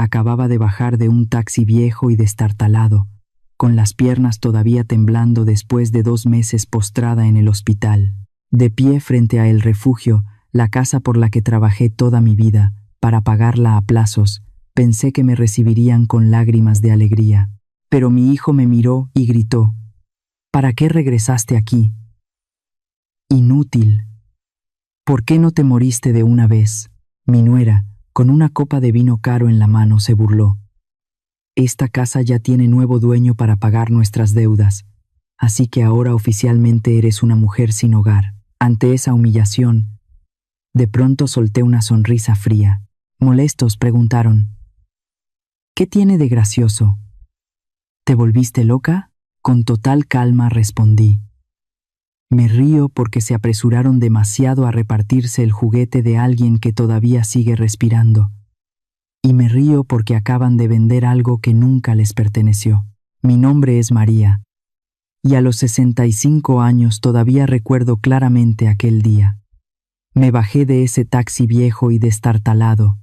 Acababa de bajar de un taxi viejo y destartalado, con las piernas todavía temblando después de 2 meses postrada en el hospital. De pie frente a el refugio, la casa por la que trabajé toda mi vida, para pagarla a plazos, pensé que me recibirían con lágrimas de alegría. Pero mi hijo me miró y gritó: ¿Para qué regresaste aquí? Inútil. ¿Por qué no te moriste de una vez? Mi nuera, con una copa de vino caro en la mano, se burló. Esta casa ya tiene nuevo dueño para pagar nuestras deudas, así que ahora oficialmente eres una mujer sin hogar. Ante esa humillación, de pronto solté una sonrisa fría. Molestos, preguntaron: ¿Qué tiene de gracioso? ¿Te volviste loca? Con total calma respondí: me río porque se apresuraron demasiado a repartirse el juguete de alguien que todavía sigue respirando. Y me río porque acaban de vender algo que nunca les perteneció. Mi nombre es María, y a los 65 años todavía recuerdo claramente aquel día. Me bajé de ese taxi viejo y destartalado,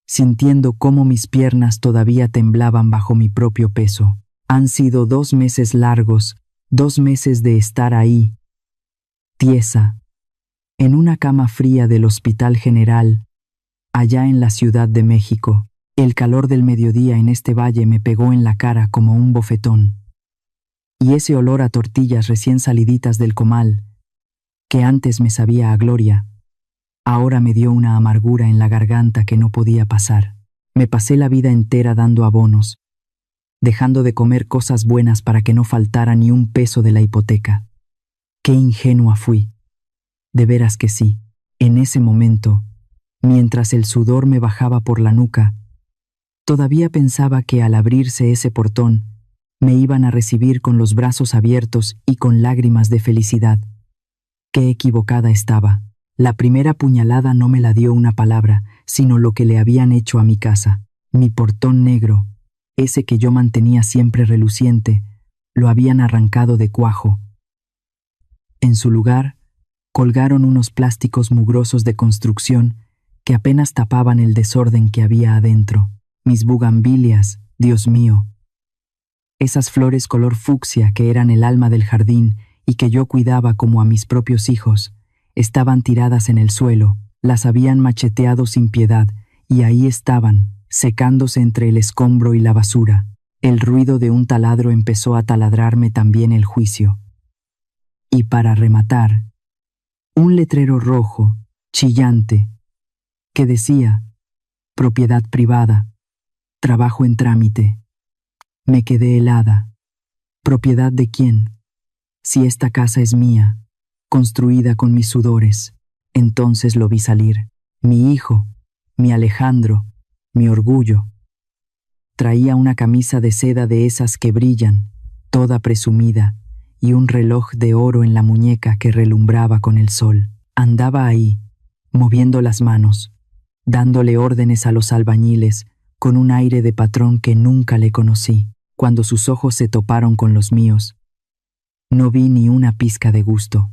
sintiendo cómo mis piernas todavía temblaban bajo mi propio peso. Han sido 2 meses largos, 2 meses de estar ahí, tiesa, en una cama fría del Hospital General, allá en la Ciudad de México. El calor del mediodía en este valle me pegó en la cara como un bofetón. Y ese olor a tortillas recién saliditas del comal, que antes me sabía a gloria, ahora me dio una amargura en la garganta que no podía pasar. Me pasé la vida entera dando abonos, dejando de comer cosas buenas para que no faltara ni un peso de la hipoteca. ¡Qué ingenua fui! De veras que sí. En ese momento, mientras el sudor me bajaba por la nuca, todavía pensaba que al abrirse ese portón, me iban a recibir con los brazos abiertos y con lágrimas de felicidad. ¡Qué equivocada estaba! La primera puñalada no me la dio una palabra, sino lo que le habían hecho a mi casa. Mi portón negro, ese que yo mantenía siempre reluciente, lo habían arrancado de cuajo. En su lugar, colgaron unos plásticos mugrosos de construcción que apenas tapaban el desorden que había adentro. Mis bugambilias, Dios mío. Esas flores color fucsia que eran el alma del jardín y que yo cuidaba como a mis propios hijos, estaban tiradas en el suelo, las habían macheteado sin piedad, y ahí estaban, secándose entre el escombro y la basura. El ruido de un taladro empezó a taladrarme también el juicio. Y para rematar, un letrero rojo, chillante, que decía: propiedad privada, trabajo en trámite. Me quedé helada. ¿Propiedad de quién? Si esta casa es mía, construida con mis sudores. Entonces lo vi salir. Mi hijo, mi Alejandro, mi orgullo. Traía una camisa de seda de esas que brillan, toda presumida, y un reloj de oro en la muñeca que relumbraba con el sol. Andaba ahí, moviendo las manos, dándole órdenes a los albañiles, con un aire de patrón que nunca le conocí. Cuando sus ojos se toparon con los míos, no vi ni una pizca de gusto.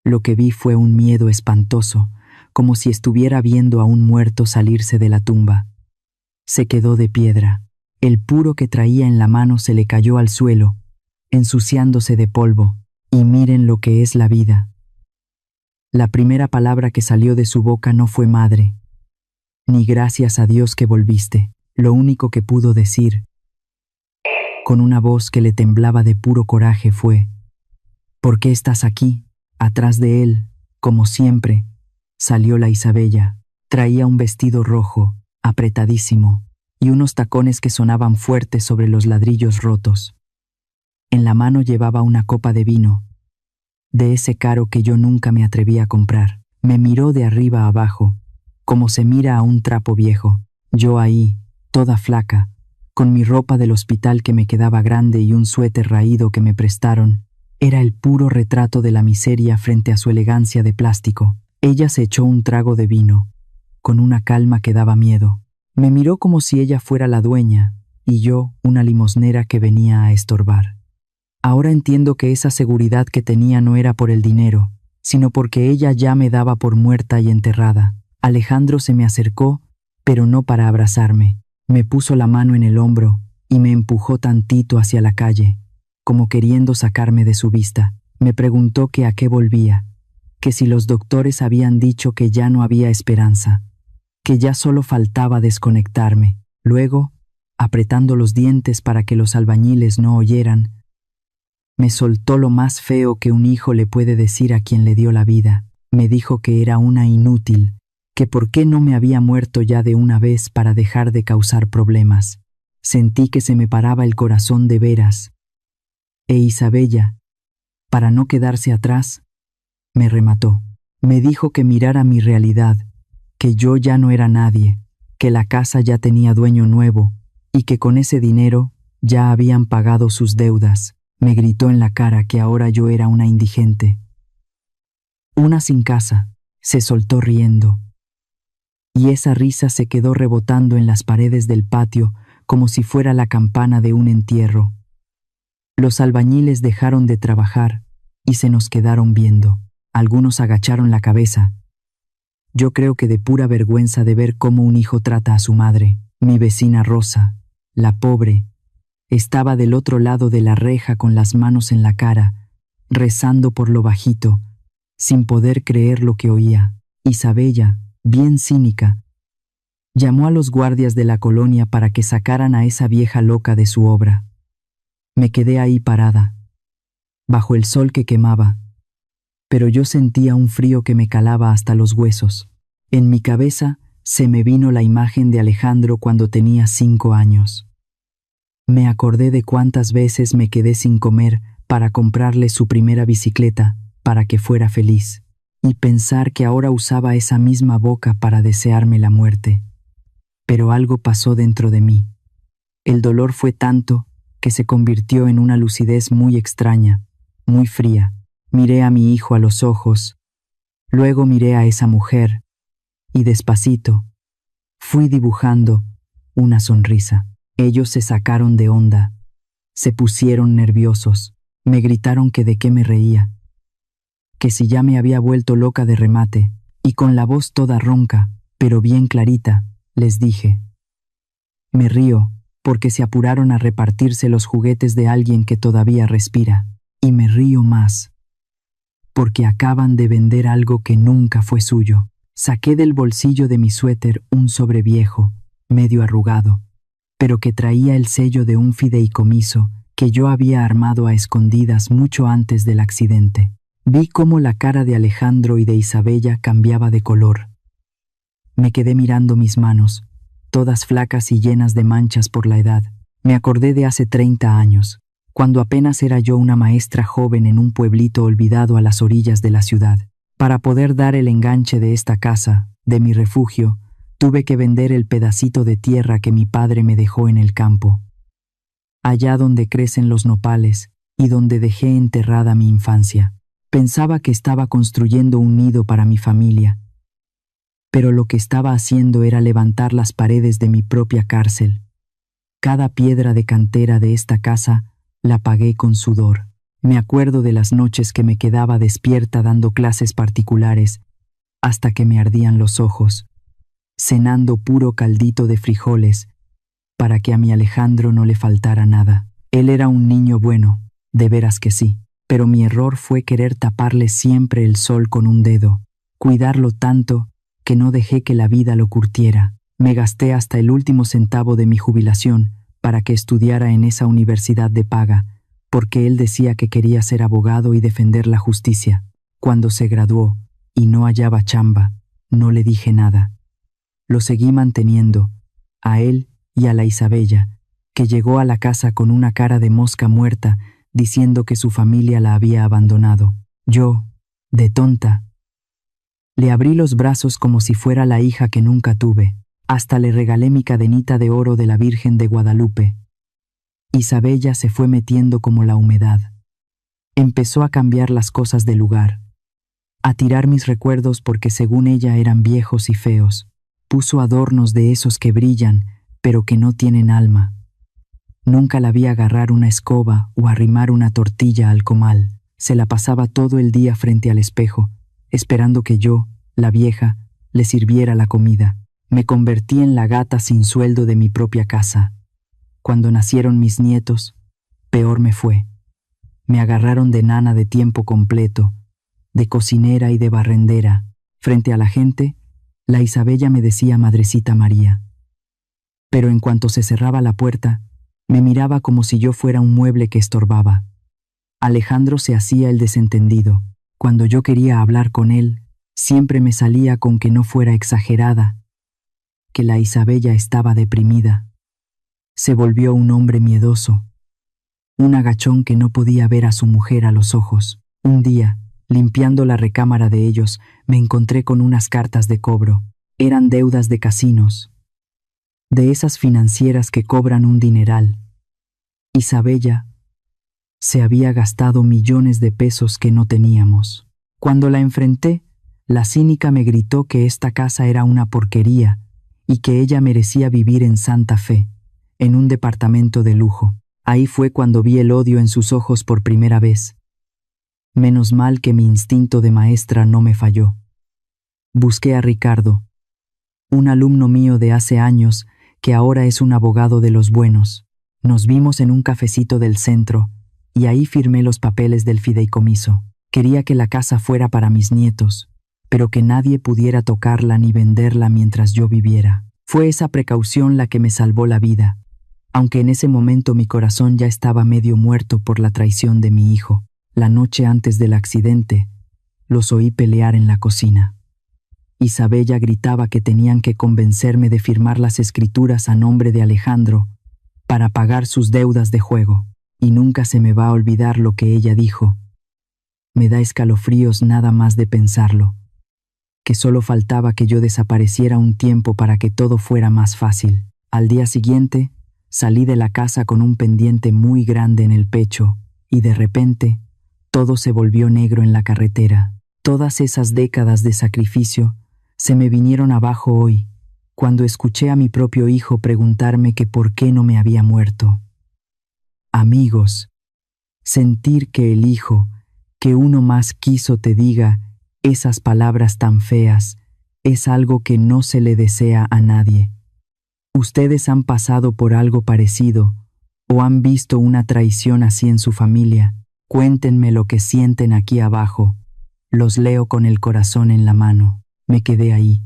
Lo que vi fue un miedo espantoso, como si estuviera viendo a un muerto salirse de la tumba. Se quedó de piedra. El puro que traía en la mano se le cayó al suelo, ensuciándose de polvo. Y miren lo que es la vida. La primera palabra que salió de su boca no fue madre, ni gracias a Dios que volviste. Lo único que pudo decir, con una voz que le temblaba de puro coraje, fue: ¿por qué estás aquí? Atrás de él, como siempre, salió la Isabella. Traía un vestido rojo, apretadísimo, y unos tacones que sonaban fuertes sobre los ladrillos rotos. En la mano llevaba una copa de vino, de ese caro que yo nunca me atreví a comprar. Me miró de arriba a abajo, como se mira a un trapo viejo. Yo ahí, toda flaca, con mi ropa del hospital que me quedaba grande y un suéter raído que me prestaron, era el puro retrato de la miseria frente a su elegancia de plástico. Ella se echó un trago de vino, con una calma que daba miedo. Me miró como si ella fuera la dueña, y yo una limosnera que venía a estorbar. Ahora entiendo que esa seguridad que tenía no era por el dinero, sino porque ella ya me daba por muerta y enterrada. Alejandro se me acercó pero no para abrazarme. Me puso la mano en el hombro y me empujó tantito hacia la calle, como queriendo sacarme de su vista. Me preguntó que a qué volvía, que si los doctores habían dicho que ya no había esperanza, que ya solo faltaba desconectarme. Luego, apretando los dientes para que los albañiles no oyeran, me soltó lo más feo que un hijo le puede decir a quien le dio la vida. Me dijo que era una inútil, que por qué no me había muerto ya de una vez para dejar de causar problemas. Sentí que se me paraba el corazón de veras. E Isabella, para no quedarse atrás, me remató. Me dijo que mirara mi realidad, que yo ya no era nadie, que la casa ya tenía dueño nuevo y que con ese dinero ya habían pagado sus deudas. Me gritó en la cara que ahora yo era una indigente, una sin casa. Se soltó riendo, y esa risa se quedó rebotando en las paredes del patio como si fuera la campana de un entierro. Los albañiles dejaron de trabajar y se nos quedaron viendo. Algunos agacharon la cabeza. Yo creo que de pura vergüenza de ver cómo un hijo trata a su madre. Mi vecina Rosa, la pobre, estaba del otro lado de la reja con las manos en la cara, rezando por lo bajito, sin poder creer lo que oía. Isabella, bien cínica, llamó a los guardias de la colonia para que sacaran a esa vieja loca de su obra. Me quedé ahí parada, bajo el sol que quemaba, pero yo sentía un frío que me calaba hasta los huesos. En mi cabeza se me vino la imagen de Alejandro cuando tenía 5 años. Me acordé de cuántas veces me quedé sin comer para comprarle su primera bicicleta para que fuera feliz, y pensar que ahora usaba esa misma boca para desearme la muerte. Pero algo pasó dentro de mí. El dolor fue tanto que se convirtió en una lucidez muy extraña, muy fría. Miré a mi hijo a los ojos, luego miré a esa mujer, y despacito fui dibujando una sonrisa. Ellos se sacaron de onda, se pusieron nerviosos, me gritaron que de qué me reía, que si ya me había vuelto loca de remate, y con la voz toda ronca, pero bien clarita, les dije: me río porque se apuraron a repartirse los juguetes de alguien que todavía respira, y me río más porque acaban de vender algo que nunca fue suyo. Saqué del bolsillo de mi suéter un sobre viejo, medio arrugado, pero que traía el sello de un fideicomiso que yo había armado a escondidas mucho antes del accidente. Vi cómo la cara de Alejandro y de Isabella cambiaba de color. Me quedé mirando mis manos, todas flacas y llenas de manchas por la edad. Me acordé de hace 30 años, cuando apenas era yo una maestra joven en un pueblito olvidado a las orillas de la ciudad. Para poder dar el enganche de esta casa, de mi refugio, tuve que vender el pedacito de tierra que mi padre me dejó en el campo, allá donde crecen los nopales y donde dejé enterrada mi infancia. Pensaba que estaba construyendo un nido para mi familia, pero lo que estaba haciendo era levantar las paredes de mi propia cárcel. Cada piedra de cantera de esta casa la pagué con sudor. Me acuerdo de las noches que me quedaba despierta dando clases particulares hasta que me ardían los ojos, cenando puro caldito de frijoles para que a mi Alejandro no le faltara nada. Él era un niño bueno, de veras que sí, pero mi error fue querer taparle siempre el sol con un dedo, cuidarlo tanto que no dejé que la vida lo curtiera. Me gasté hasta el último centavo de mi jubilación para que estudiara en esa universidad de paga, porque él decía que quería ser abogado y defender la justicia. Cuando se graduó y no hallaba chamba, no le dije nada. Lo seguí manteniendo, a él y a la Isabella, que llegó a la casa con una cara de mosca muerta, diciendo que su familia la había abandonado. Yo, de tonta, le abrí los brazos como si fuera la hija que nunca tuve. Hasta le regalé mi cadenita de oro de la Virgen de Guadalupe. Isabella se fue metiendo como la humedad. Empezó a cambiar las cosas de lugar, a tirar mis recuerdos porque según ella eran viejos y feos. Puso adornos de esos que brillan, pero que no tienen alma. Nunca la vi agarrar una escoba o arrimar una tortilla al comal. Se la pasaba todo el día frente al espejo, esperando que yo, la vieja, le sirviera la comida. Me convertí en la gata sin sueldo de mi propia casa. Cuando nacieron mis nietos, peor me fue. Me agarraron de nana de tiempo completo, de cocinera y de barrendera. Frente a la gente, la Isabella me decía Madrecita María. Pero en cuanto se cerraba la puerta, me miraba como si yo fuera un mueble que estorbaba. Alejandro se hacía el desentendido. Cuando yo quería hablar con él, siempre me salía con que no fuera exagerada, que la Isabella estaba deprimida. Se volvió un hombre miedoso, un agachón que no podía ver a su mujer a los ojos. Un día, limpiando la recámara de ellos, me encontré con unas cartas de cobro. Eran deudas de casinos, de esas financieras que cobran un dineral. Isabella se había gastado millones de pesos que no teníamos. Cuando la enfrenté, la cínica me gritó que esta casa era una porquería y que ella merecía vivir en Santa Fe, en un departamento de lujo. Ahí fue cuando vi el odio en sus ojos por primera vez. Menos mal que mi instinto de maestra no me falló. Busqué a Ricardo, un alumno mío de hace años que ahora es un abogado de los buenos. Nos vimos en un cafecito del centro y ahí firmé los papeles del fideicomiso. Quería que la casa fuera para mis nietos, pero que nadie pudiera tocarla ni venderla mientras yo viviera. Fue esa precaución la que me salvó la vida, aunque en ese momento mi corazón ya estaba medio muerto por la traición de mi hijo. La noche antes del accidente, los oí pelear en la cocina. Isabella gritaba que tenían que convencerme de firmar las escrituras a nombre de Alejandro para pagar sus deudas de juego, y nunca se me va a olvidar lo que ella dijo. Me da escalofríos nada más de pensarlo, que solo faltaba que yo desapareciera un tiempo para que todo fuera más fácil. Al día siguiente, salí de la casa con un pendiente muy grande en el pecho, y de repente, todo se volvió negro en la carretera. Todas esas décadas de sacrificio se me vinieron abajo hoy, cuando escuché a mi propio hijo preguntarme que por qué no me había muerto. Amigos, sentir que el hijo, que uno más quiso, te diga esas palabras tan feas, es algo que no se le desea a nadie. Ustedes han pasado por algo parecido, o han visto una traición así en su familia. Cuéntenme lo que sienten aquí abajo. Los leo con el corazón en la mano. Me quedé ahí,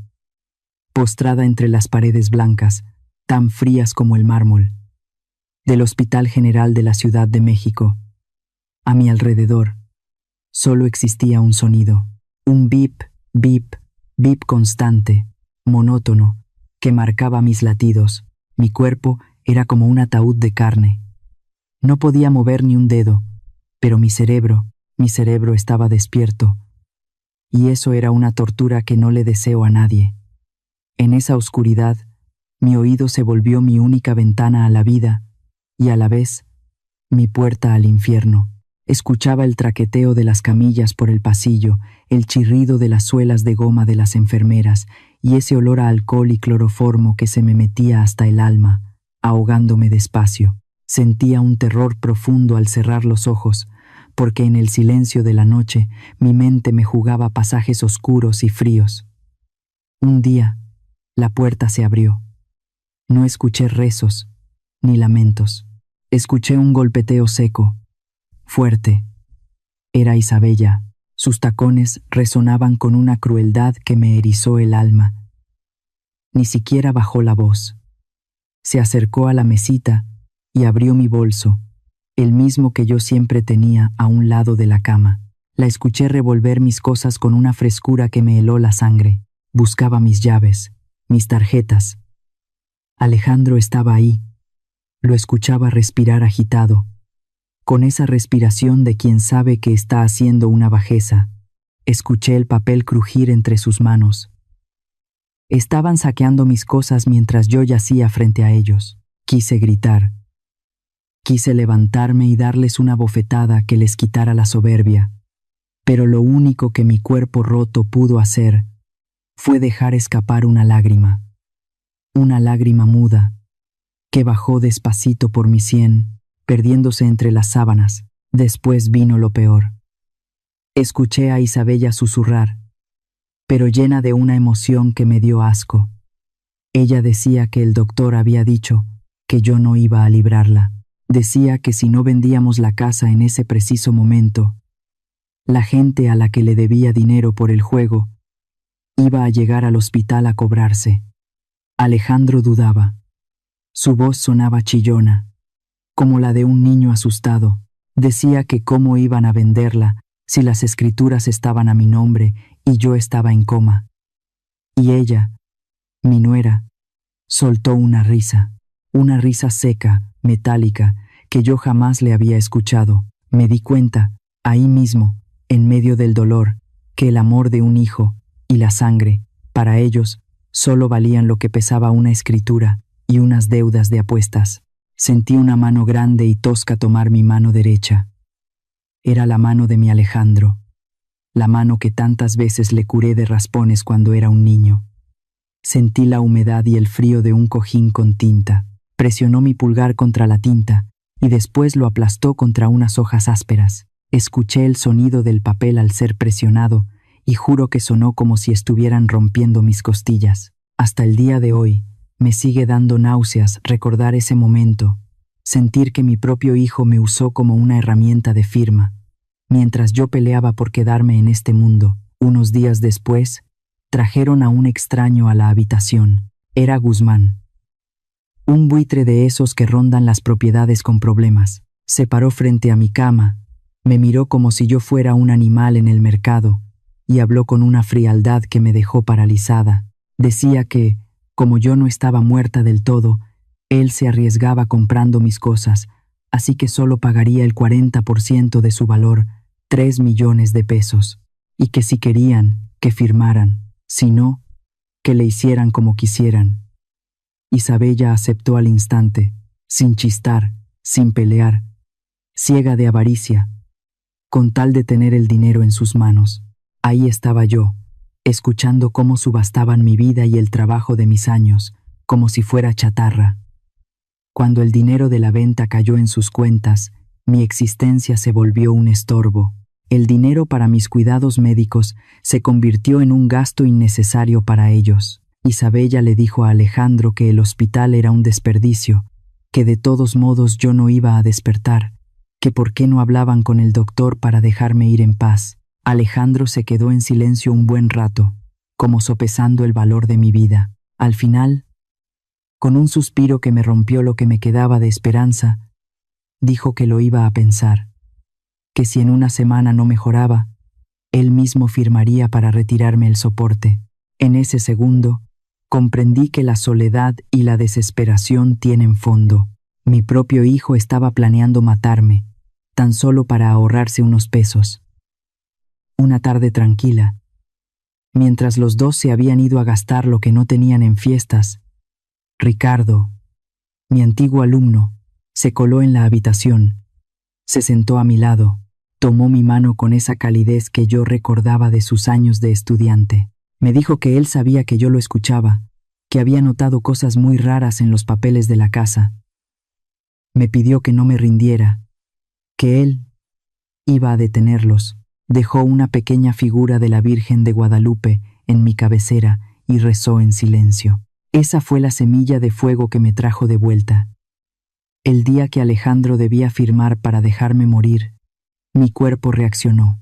postrada entre las paredes blancas, tan frías como el mármol, del Hospital General de la Ciudad de México. A mi alrededor, solo existía un sonido, un bip, bip, bip constante, monótono, que marcaba mis latidos. Mi cuerpo era como un ataúd de carne. No podía mover ni un dedo, pero mi cerebro estaba despierto, y eso era una tortura que no le deseo a nadie. En esa oscuridad, mi oído se volvió mi única ventana a la vida y a la vez mi puerta al infierno. Escuchaba el traqueteo de las camillas por el pasillo, el chirrido de las suelas de goma de las enfermeras y ese olor a alcohol y cloroformo que se me metía hasta el alma, ahogándome despacio. Sentía un terror profundo al cerrar los ojos, porque en el silencio de la noche mi mente me jugaba pasajes oscuros y fríos. Un día, la puerta se abrió. No escuché rezos ni lamentos. Escuché un golpeteo seco, fuerte. Era Isabella. Sus tacones resonaban con una crueldad que me erizó el alma. Ni siquiera bajó la voz. Se acercó a la mesita y abrió mi bolso, el mismo que yo siempre tenía a un lado de la cama. La escuché revolver mis cosas con una frescura que me heló la sangre. Buscaba mis llaves, mis tarjetas. Alejandro estaba ahí. Lo escuchaba respirar agitado, con esa respiración de quien sabe que está haciendo una bajeza. Escuché el papel crujir entre sus manos. Estaban saqueando mis cosas mientras yo yacía frente a ellos. Quise gritar. Quise levantarme y darles una bofetada que les quitara la soberbia, pero lo único que mi cuerpo roto pudo hacer fue dejar escapar una lágrima muda, que bajó despacito por mi sien, perdiéndose entre las sábanas. Después vino lo peor. Escuché a Isabella susurrar, pero llena de una emoción que me dio asco. Ella decía que el doctor había dicho que yo no iba a librarla. Decía que si no vendíamos la casa en ese preciso momento, la gente a la que le debía dinero por el juego iba a llegar al hospital a cobrarse. Alejandro dudaba. Su voz sonaba chillona, como la de un niño asustado. Decía que cómo iban a venderla si las escrituras estaban a mi nombre y yo estaba en coma. Y ella, mi nuera, soltó una risa seca, metálica, que yo jamás le había escuchado. Me di cuenta, ahí mismo, en medio del dolor, que el amor de un hijo y la sangre, para ellos, solo valían lo que pesaba una escritura y unas deudas de apuestas. Sentí una mano grande y tosca tomar mi mano derecha. Era la mano de mi Alejandro, la mano que tantas veces le curé de raspones cuando era un niño. Sentí la humedad y el frío de un cojín con tinta. Presionó mi pulgar contra la tinta y después lo aplastó contra unas hojas ásperas. Escuché el sonido del papel al ser presionado y juro que sonó como si estuvieran rompiendo mis costillas. Hasta el día de hoy, me sigue dando náuseas recordar ese momento, sentir que mi propio hijo me usó como una herramienta de firma, mientras yo peleaba por quedarme en este mundo. Unos días después, trajeron a un extraño a la habitación. Era Guzmán. Un buitre de esos que rondan las propiedades con problemas. Se paró frente a mi cama, me miró como si yo fuera un animal en el mercado y habló con una frialdad que me dejó paralizada. Decía que, como yo no estaba muerta del todo, él se arriesgaba comprando mis cosas, así que solo pagaría el 40% de su valor, 3 millones de pesos, y que si querían, que firmaran, si no, que le hicieran como quisieran. Isabella aceptó al instante, sin chistar, sin pelear, ciega de avaricia, con tal de tener el dinero en sus manos. Ahí estaba yo, escuchando cómo subastaban mi vida y el trabajo de mis años, como si fuera chatarra. Cuando el dinero de la venta cayó en sus cuentas, mi existencia se volvió un estorbo. El dinero para mis cuidados médicos se convirtió en un gasto innecesario para ellos. Isabella le dijo a Alejandro que el hospital era un desperdicio, que de todos modos yo no iba a despertar, que por qué no hablaban con el doctor para dejarme ir en paz. Alejandro se quedó en silencio un buen rato, como sopesando el valor de mi vida. Al final, con un suspiro que me rompió lo que me quedaba de esperanza, dijo que lo iba a pensar, que si en una semana no mejoraba, él mismo firmaría para retirarme el soporte. En ese segundo, comprendí que la soledad y la desesperación tienen fondo. Mi propio hijo estaba planeando matarme, tan solo para ahorrarse unos pesos. Una tarde tranquila, mientras los dos se habían ido a gastar lo que no tenían en fiestas, Ricardo, mi antiguo alumno, se coló en la habitación, se sentó a mi lado, tomó mi mano con esa calidez que yo recordaba de sus años de estudiante. Me dijo que él sabía que yo lo escuchaba, que había notado cosas muy raras en los papeles de la casa. Me pidió que no me rindiera, que él iba a detenerlos. Dejó una pequeña figura de la Virgen de Guadalupe en mi cabecera y rezó en silencio. Esa fue la semilla de fuego que me trajo de vuelta. El día que Alejandro debía firmar para dejarme morir, mi cuerpo reaccionó.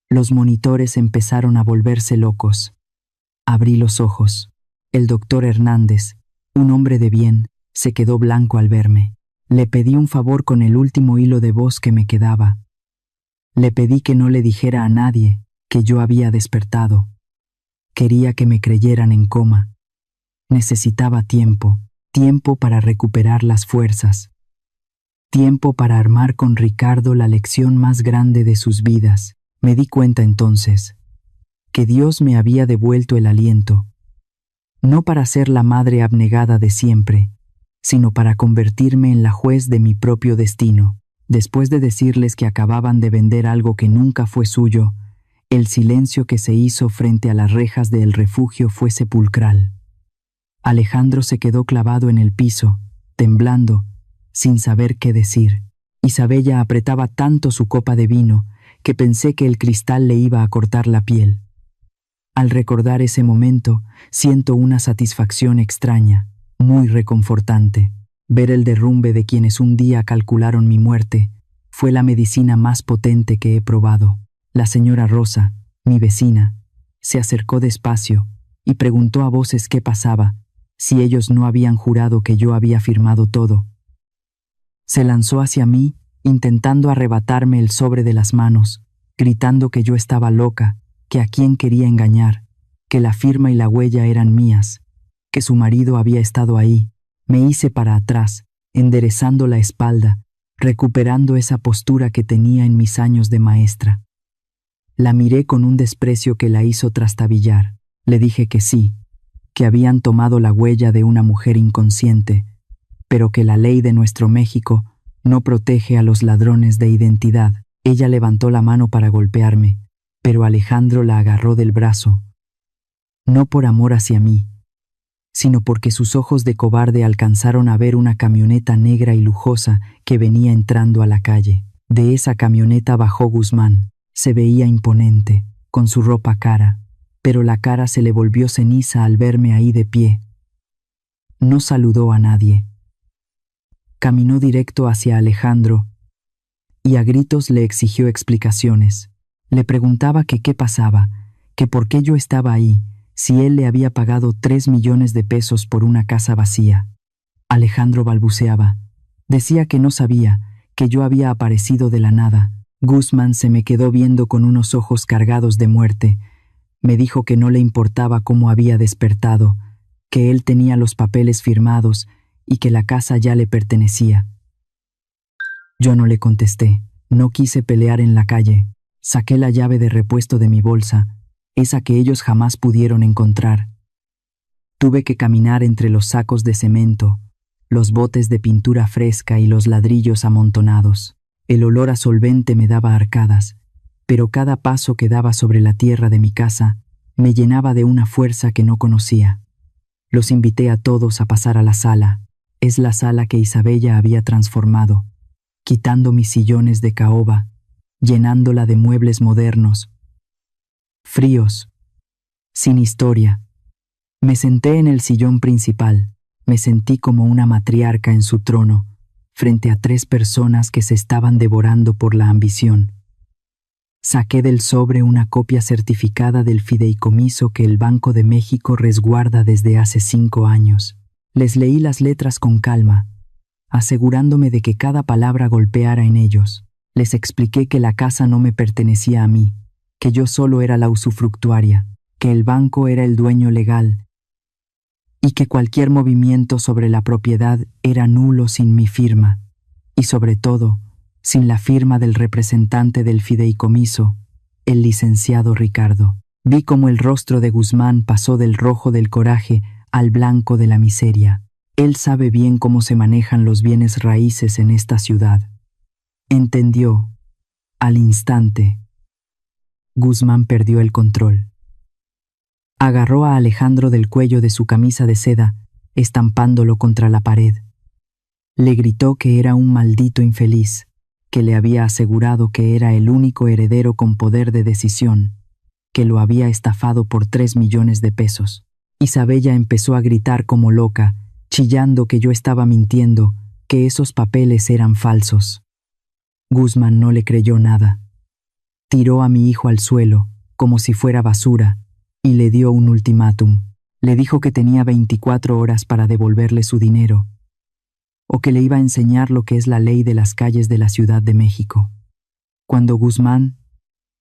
Los monitores empezaron a volverse locos. Abrí los ojos. El doctor Hernández, un hombre de bien, se quedó blanco al verme. Le pedí un favor con el último hilo de voz que me quedaba. Le pedí que no le dijera a nadie que yo había despertado. Quería que me creyeran en coma. Necesitaba tiempo para recuperar las fuerzas. Tiempo para armar con Ricardo la lección más grande de sus vidas. Me di cuenta entonces que Dios me había devuelto el aliento, no para ser la madre abnegada de siempre, sino para convertirme en la juez de mi propio destino. Después de decirles que acababan de vender algo que nunca fue suyo, el silencio que se hizo frente a las rejas del refugio fue sepulcral. Alejandro se quedó clavado en el piso, temblando, sin saber qué decir. Isabella apretaba tanto su copa de vino que pensé que el cristal le iba a cortar la piel. Al recordar ese momento, siento una satisfacción extraña, muy reconfortante. Ver el derrumbe de quienes un día calcularon mi muerte fue la medicina más potente que he probado. La señora Rosa, mi vecina, se acercó despacio y preguntó a voces qué pasaba, si ellos no habían jurado que yo había firmado todo. Se lanzó hacia mí, intentando arrebatarme el sobre de las manos, gritando que yo estaba loca, que a quién quería engañar, que la firma y la huella eran mías, que su marido había estado ahí. Me hice para atrás, enderezando la espalda, recuperando esa postura que tenía en mis años de maestra. La miré con un desprecio que la hizo trastabillar. Le dije que sí, que habían tomado la huella de una mujer inconsciente, pero que la ley de nuestro México no protege a los ladrones de identidad. Ella levantó la mano para golpearme, pero Alejandro la agarró del brazo. No por amor hacia mí, sino porque sus ojos de cobarde alcanzaron a ver una camioneta negra y lujosa que venía entrando a la calle. De esa camioneta bajó Guzmán. Se veía imponente, con su ropa cara, pero la cara se le volvió ceniza al verme ahí de pie. No saludó a nadie. Caminó directo hacia Alejandro y a gritos le exigió explicaciones. Le preguntaba que qué pasaba, que por qué yo estaba ahí, si él le había pagado 3 millones de pesos por una casa vacía. Alejandro balbuceaba. Decía que no sabía, que yo había aparecido de la nada. Guzmán se me quedó viendo con unos ojos cargados de muerte. Me dijo que no le importaba cómo había despertado, que él tenía los papeles firmados y que la casa ya le pertenecía. Yo no le contesté, no quise pelear en la calle. Saqué la llave de repuesto de mi bolsa, esa que ellos jamás pudieron encontrar. Tuve que caminar entre los sacos de cemento, los botes de pintura fresca y los ladrillos amontonados. El olor a solvente me daba arcadas, pero cada paso que daba sobre la tierra de mi casa me llenaba de una fuerza que no conocía. Los invité a todos a pasar a la sala. Es la sala que Isabella había transformado, quitando mis sillones de caoba, llenándola de muebles modernos, fríos, sin historia. Me senté en el sillón principal, me sentí como una matriarca en su trono, frente a 3 personas que se estaban devorando por la ambición. Saqué del sobre una copia certificada del fideicomiso que el Banco de México resguarda desde hace 5 años. Les leí las letras con calma, asegurándome de que cada palabra golpeara en ellos. Les expliqué que la casa no me pertenecía a mí, que yo solo era la usufructuaria, que el banco era el dueño legal y que cualquier movimiento sobre la propiedad era nulo sin mi firma, y sobre todo, sin la firma del representante del fideicomiso, el licenciado Ricardo. Vi cómo el rostro de Guzmán pasó del rojo del coraje al blanco de la miseria. Él sabe bien cómo se manejan los bienes raíces en esta ciudad. Entendió, al instante. Guzmán perdió el control. Agarró a Alejandro del cuello de su camisa de seda, estampándolo contra la pared. Le gritó que era un maldito infeliz, que le había asegurado que era el único heredero con poder de decisión, que lo había estafado por 3 millones de pesos. Isabella empezó a gritar como loca, chillando que yo estaba mintiendo, que esos papeles eran falsos. Guzmán no le creyó nada. Tiró a mi hijo al suelo, como si fuera basura, y le dio un ultimátum. Le dijo que tenía 24 horas para devolverle su dinero, o que le iba a enseñar lo que es la ley de las calles de la Ciudad de México. Cuando Guzmán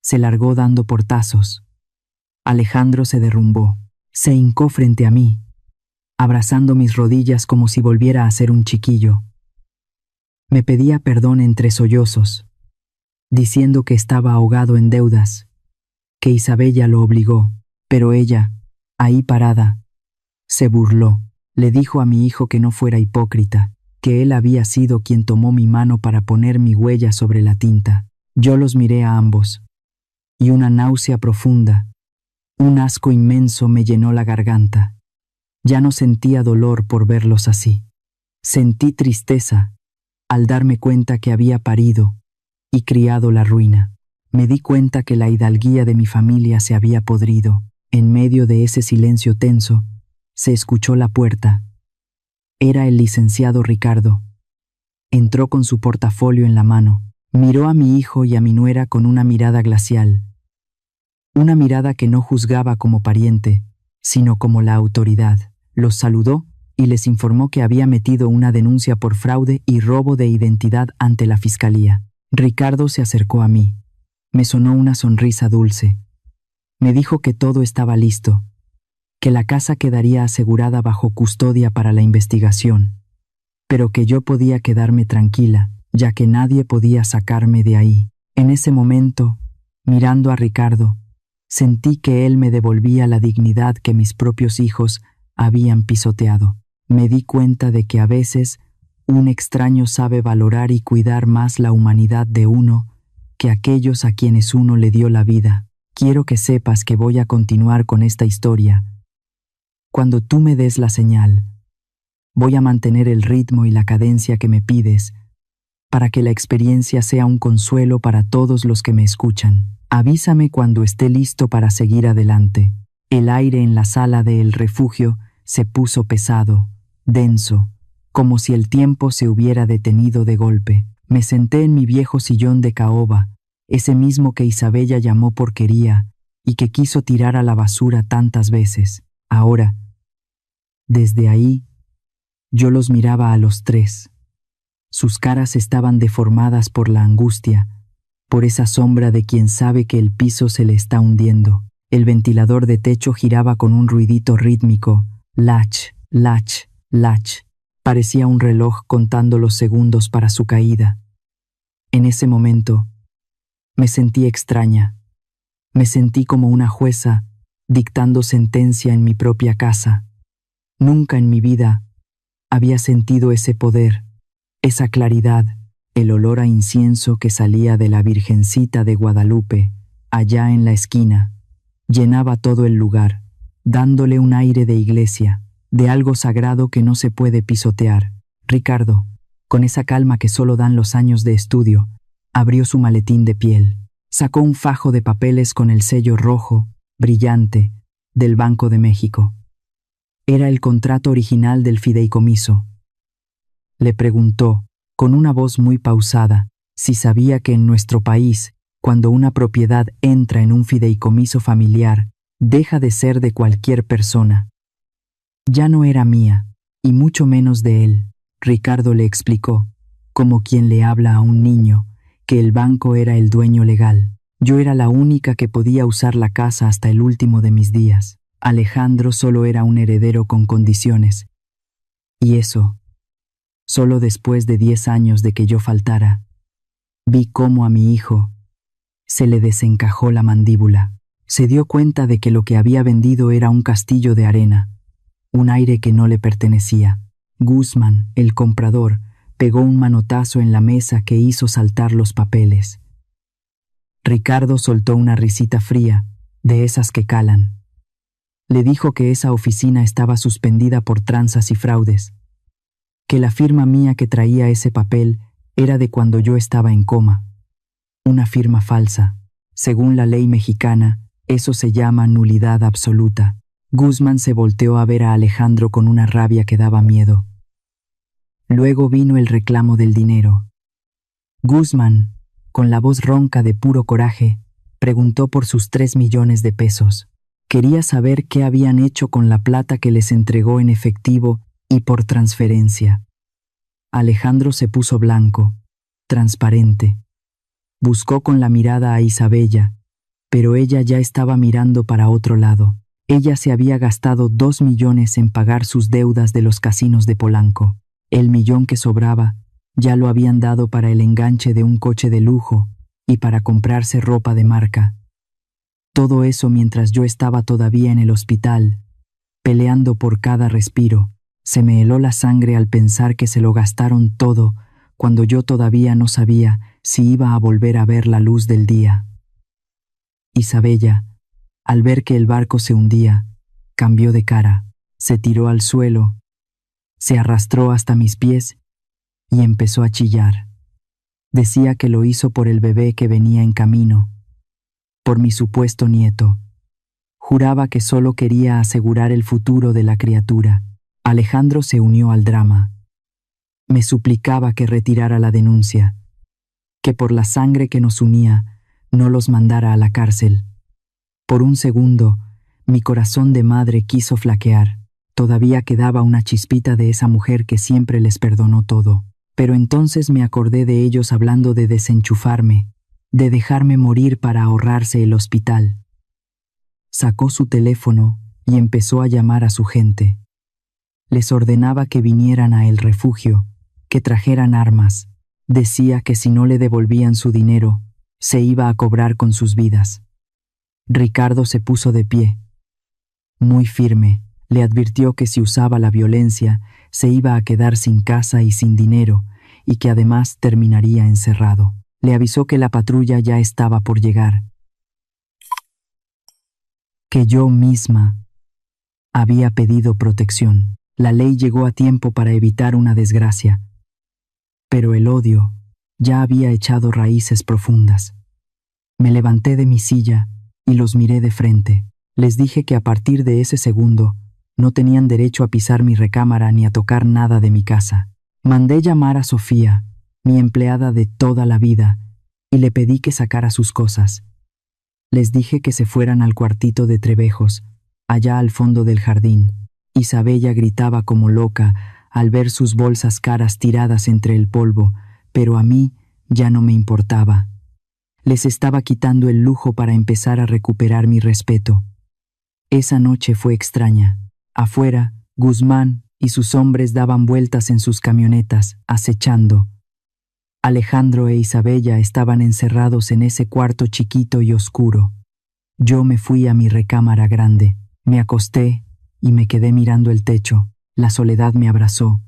se largó dando portazos, Alejandro se derrumbó, se hincó frente a mí, abrazando mis rodillas como si volviera a ser un chiquillo. Me pedía perdón entre sollozos, diciendo que estaba ahogado en deudas, que Isabella lo obligó, pero ella, ahí parada, se burló. Le dijo a mi hijo que no fuera hipócrita, que él había sido quien tomó mi mano para poner mi huella sobre la tinta. Yo los miré a ambos, y una náusea profunda, un asco inmenso me llenó la garganta. Ya no sentía dolor por verlos así. Sentí tristeza al darme cuenta que había parido y criado la ruina. Me di cuenta que la hidalguía de mi familia se había podrido. En medio de ese silencio tenso, se escuchó la puerta. Era el licenciado Ricardo. Entró con su portafolio en la mano. Miró a mi hijo y a mi nuera con una mirada glacial. Una mirada que no juzgaba como pariente, sino como la autoridad. Los saludó y les informó que había metido una denuncia por fraude y robo de identidad ante la fiscalía. Ricardo se acercó a mí. Me sonó una sonrisa dulce. Me dijo que todo estaba listo, que la casa quedaría asegurada bajo custodia para la investigación, pero que yo podía quedarme tranquila, ya que nadie podía sacarme de ahí. En ese momento, mirando a Ricardo, sentí que él me devolvía la dignidad que mis propios hijos habían pisoteado. Me di cuenta de que a veces un extraño sabe valorar y cuidar más la humanidad de uno que aquellos a quienes uno le dio la vida. Quiero que sepas que voy a continuar con esta historia. Cuando tú me des la señal, voy a mantener el ritmo y la cadencia que me pides, para que la experiencia sea un consuelo para todos los que me escuchan. Avísame cuando esté listo para seguir adelante. El aire en la sala de El Refugio se puso pesado, denso, como si el tiempo se hubiera detenido de golpe. Me senté en mi viejo sillón de caoba, ese mismo que Isabella llamó porquería y que quiso tirar a la basura tantas veces. Ahora, desde ahí, yo los miraba a los tres. Sus caras estaban deformadas por la angustia, por esa sombra de quien sabe que el piso se le está hundiendo. El ventilador de techo giraba con un ruidito rítmico. Lach, lach, lach. Parecía un reloj contando los segundos para su caída. En ese momento, me sentí extraña. Me sentí como una jueza dictando sentencia en mi propia casa. Nunca en mi vida había sentido ese poder, esa claridad, el olor a incienso que salía de la Virgencita de Guadalupe, allá en la esquina. Llenaba todo el lugar, dándole un aire de iglesia, de algo sagrado que no se puede pisotear. Ricardo, con esa calma que solo dan los años de estudio, abrió su maletín de piel. Sacó un fajo de papeles con el sello rojo, brillante, del Banco de México. Era el contrato original del fideicomiso. Le preguntó, con una voz muy pausada, si sabía que en nuestro país, cuando una propiedad entra en un fideicomiso familiar, deja de ser de cualquier persona. Ya no era mía, y mucho menos de él. Ricardo le explicó, como quien le habla a un niño, que el banco era el dueño legal. Yo era la única que podía usar la casa hasta el último de mis días. Alejandro solo era un heredero con condiciones. Y eso, solo después de 10 años de que yo faltara, vi cómo a mi hijo se le desencajó la mandíbula. Se dio cuenta de que lo que había vendido era un castillo de arena, un aire que no le pertenecía. Guzmán, el comprador, pegó un manotazo en la mesa que hizo saltar los papeles. Ricardo soltó una risita fría, de esas que calan. Le dijo que esa oficina estaba suspendida por tranzas y fraudes, que la firma mía que traía ese papel era de cuando yo estaba en coma. Una firma falsa. Según la ley mexicana, eso se llama nulidad absoluta. Guzmán se volteó a ver a Alejandro con una rabia que daba miedo. Luego vino el reclamo del dinero. Guzmán, con la voz ronca de puro coraje, preguntó por sus 3 millones de pesos. Quería saber qué habían hecho con la plata que les entregó en efectivo y por transferencia. Alejandro se puso blanco, transparente. Buscó con la mirada a Isabella, pero ella ya estaba mirando para otro lado. Ella se había gastado 2 millones en pagar sus deudas de los casinos de Polanco. El millón que sobraba ya lo habían dado para el enganche de un coche de lujo y para comprarse ropa de marca. Todo eso mientras yo estaba todavía en el hospital, peleando por cada respiro. Se me heló la sangre al pensar que se lo gastaron todo cuando yo todavía no sabía si iba a volver a ver la luz del día. Isabella, al ver que el barco se hundía, cambió de cara, se tiró al suelo, se arrastró hasta mis pies y empezó a chillar. Decía que lo hizo por el bebé que venía en camino, por mi supuesto nieto. Juraba que solo quería asegurar el futuro de la criatura. Alejandro se unió al drama. Me suplicaba que retirara la denuncia, que por la sangre que nos unía no los mandara a la cárcel. Por un segundo, mi corazón de madre quiso flaquear. Todavía quedaba una chispita de esa mujer que siempre les perdonó todo. Pero entonces me acordé de ellos hablando de desenchufarme, de dejarme morir para ahorrarse el hospital. Sacó su teléfono y empezó a llamar a su gente. Les ordenaba que vinieran a el refugio, que trajeran armas. Decía que si no le devolvían su dinero, se iba a cobrar con sus vidas. Ricardo se puso de pie. Muy firme, le advirtió que si usaba la violencia, se iba a quedar sin casa y sin dinero, y que además terminaría encerrado. Le avisó que la patrulla ya estaba por llegar, que yo misma había pedido protección. La ley llegó a tiempo para evitar una desgracia, pero el odio ya había echado raíces profundas. Me levanté de mi silla y los miré de frente. Les dije que a partir de ese segundo no tenían derecho a pisar mi recámara ni a tocar nada de mi casa. Mandé llamar a Sofía, mi empleada de toda la vida, y le pedí que sacara sus cosas. Les dije que se fueran al cuartito de Trevejos, allá al fondo del jardín. Isabella gritaba como loca al ver sus bolsas caras tiradas entre el polvo, pero a mí ya no me importaba. Les estaba quitando el lujo para empezar a recuperar mi respeto. Esa noche fue extraña. Afuera, Guzmán y sus hombres daban vueltas en sus camionetas, acechando. Alejandro e Isabella estaban encerrados en ese cuarto chiquito y oscuro. Yo me fui a mi recámara grande, me acosté y me quedé mirando el techo. La soledad me abrazó,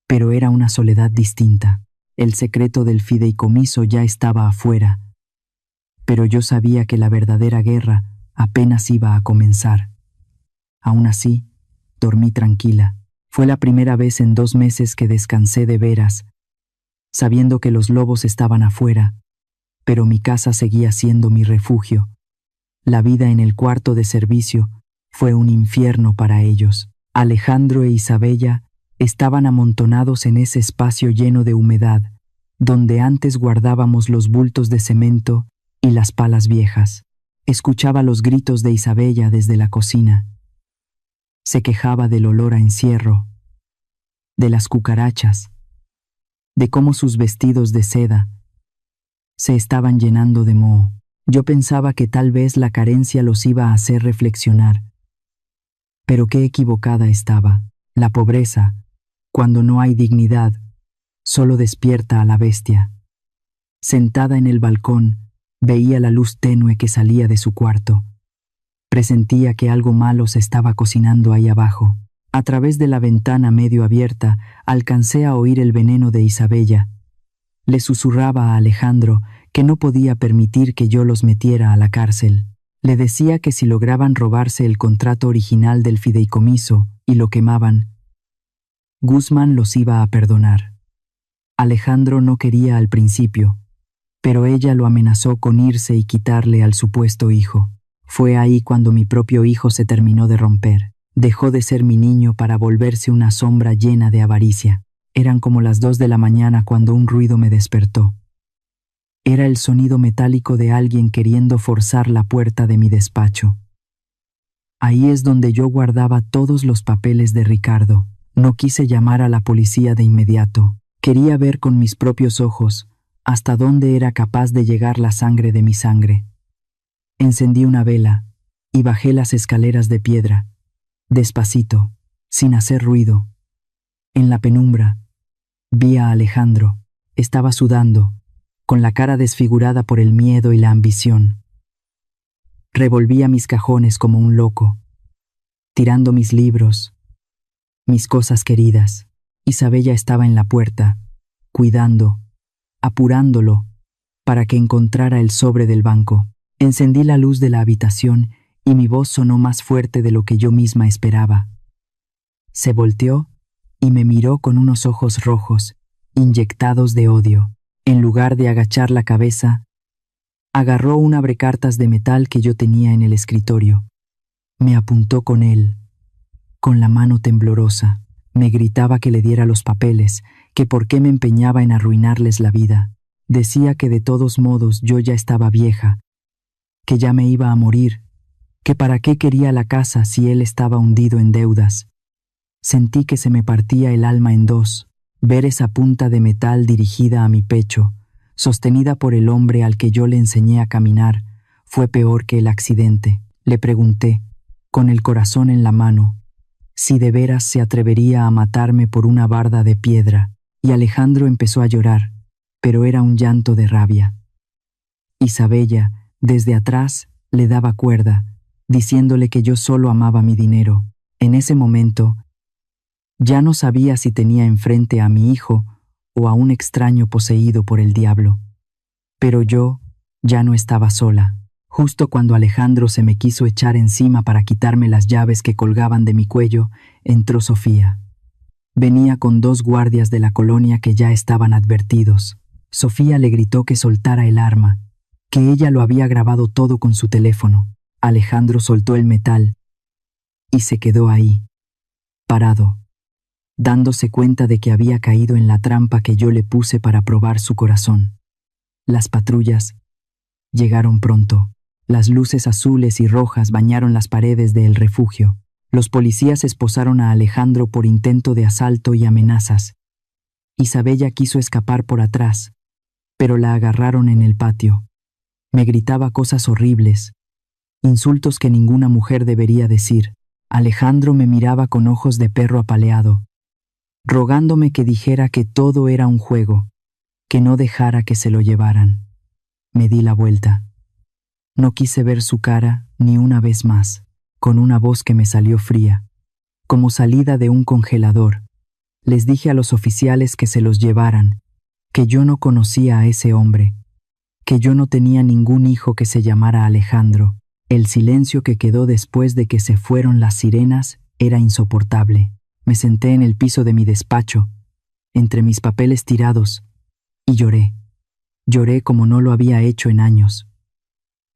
pero era una soledad distinta. El secreto del fideicomiso ya estaba afuera, pero yo sabía que la verdadera guerra apenas iba a comenzar. Aún así, dormí tranquila. Fue la primera vez en 2 meses que descansé de veras, sabiendo que los lobos estaban afuera, pero mi casa seguía siendo mi refugio. La vida en el cuarto de servicio fue un infierno para ellos. Alejandro e Isabella estaban amontonados en ese espacio lleno de humedad, donde antes guardábamos los bultos de cemento y las palas viejas. Escuchaba los gritos de Isabella desde la cocina. Se quejaba del olor a encierro, de las cucarachas, de cómo sus vestidos de seda se estaban llenando de moho. Yo pensaba que tal vez la carencia los iba a hacer reflexionar. Pero qué equivocada estaba. La pobreza, cuando no hay dignidad, solo despierta a la bestia. Sentada en el balcón, veía la luz tenue que salía de su cuarto. Presentía que algo malo se estaba cocinando ahí abajo. A través de la ventana medio abierta, alcancé a oír el veneno de Isabella. Le susurraba a Alejandro que no podía permitir que yo los metiera a la cárcel. Le decía que si lograban robarse el contrato original del fideicomiso y lo quemaban, Guzmán los iba a perdonar. Alejandro no quería al principio, pero ella lo amenazó con irse y quitarle al supuesto hijo. Fue ahí cuando mi propio hijo se terminó de romper. Dejó de ser mi niño para volverse una sombra llena de avaricia. Eran como las 2 de la mañana cuando un ruido me despertó. Era el sonido metálico de alguien queriendo forzar la puerta de mi despacho. Ahí es donde yo guardaba todos los papeles de Ricardo. No quise llamar a la policía de inmediato. Quería ver con mis propios ojos hasta dónde era capaz de llegar la sangre de mi sangre. Encendí una vela y bajé las escaleras de piedra, despacito, sin hacer ruido. En la penumbra, vi a Alejandro. Estaba sudando, con la cara desfigurada por el miedo y la ambición. Revolvía mis cajones como un loco, tirando mis libros, mis cosas queridas. Isabella estaba en la puerta, cuidando, apurándolo, para que encontrara el sobre del banco. Encendí la luz de la habitación y mi voz sonó más fuerte de lo que yo misma esperaba. Se volteó y me miró con unos ojos rojos, inyectados de odio. En lugar de agachar la cabeza, agarró un abrecartas de metal que yo tenía en el escritorio. Me apuntó con él, con la mano temblorosa. Me gritaba que le diera los papeles, que por qué me empeñaba en arruinarles la vida. Decía que de todos modos yo ya estaba vieja, que ya me iba a morir, que para qué quería la casa si él estaba hundido en deudas. Sentí que se me partía el alma en dos. Ver esa punta de metal dirigida a mi pecho, sostenida por el hombre al que yo le enseñé a caminar, fue peor que el accidente. Le pregunté, con el corazón en la mano, si de veras se atrevería a matarme por una barda de piedra, y Alejandro empezó a llorar, pero era un llanto de rabia. Isabella, desde atrás, le daba cuerda, diciéndole que yo solo amaba mi dinero. En ese momento, ya no sabía si tenía enfrente a mi hijo o a un extraño poseído por el diablo. Pero yo ya no estaba sola. Justo cuando Alejandro se me quiso echar encima para quitarme las llaves que colgaban de mi cuello, entró Sofía. Venía con 2 guardias de la colonia que ya estaban advertidos. Sofía le gritó que soltara el arma, que ella lo había grabado todo con su teléfono. Alejandro soltó el metal y se quedó ahí, parado, dándose cuenta de que había caído en la trampa que yo le puse para probar su corazón. Las patrullas llegaron pronto. Las luces azules y rojas bañaron las paredes del refugio. Los policías esposaron a Alejandro por intento de asalto y amenazas. Isabella quiso escapar por atrás, pero la agarraron en el patio. Me gritaba cosas horribles, insultos que ninguna mujer debería decir. Alejandro me miraba con ojos de perro apaleado, rogándome que dijera que todo era un juego, que no dejara que se lo llevaran. Me di la vuelta. No quise ver su cara ni una vez más. Con una voz que me salió fría, como salida de un congelador, les dije a los oficiales que se los llevaran, que yo no conocía a ese hombre, que yo no tenía ningún hijo que se llamara Alejandro. El silencio que quedó después de que se fueron las sirenas era insoportable. Me senté en el piso de mi despacho, entre mis papeles tirados, y lloré. Lloré como no lo había hecho en años.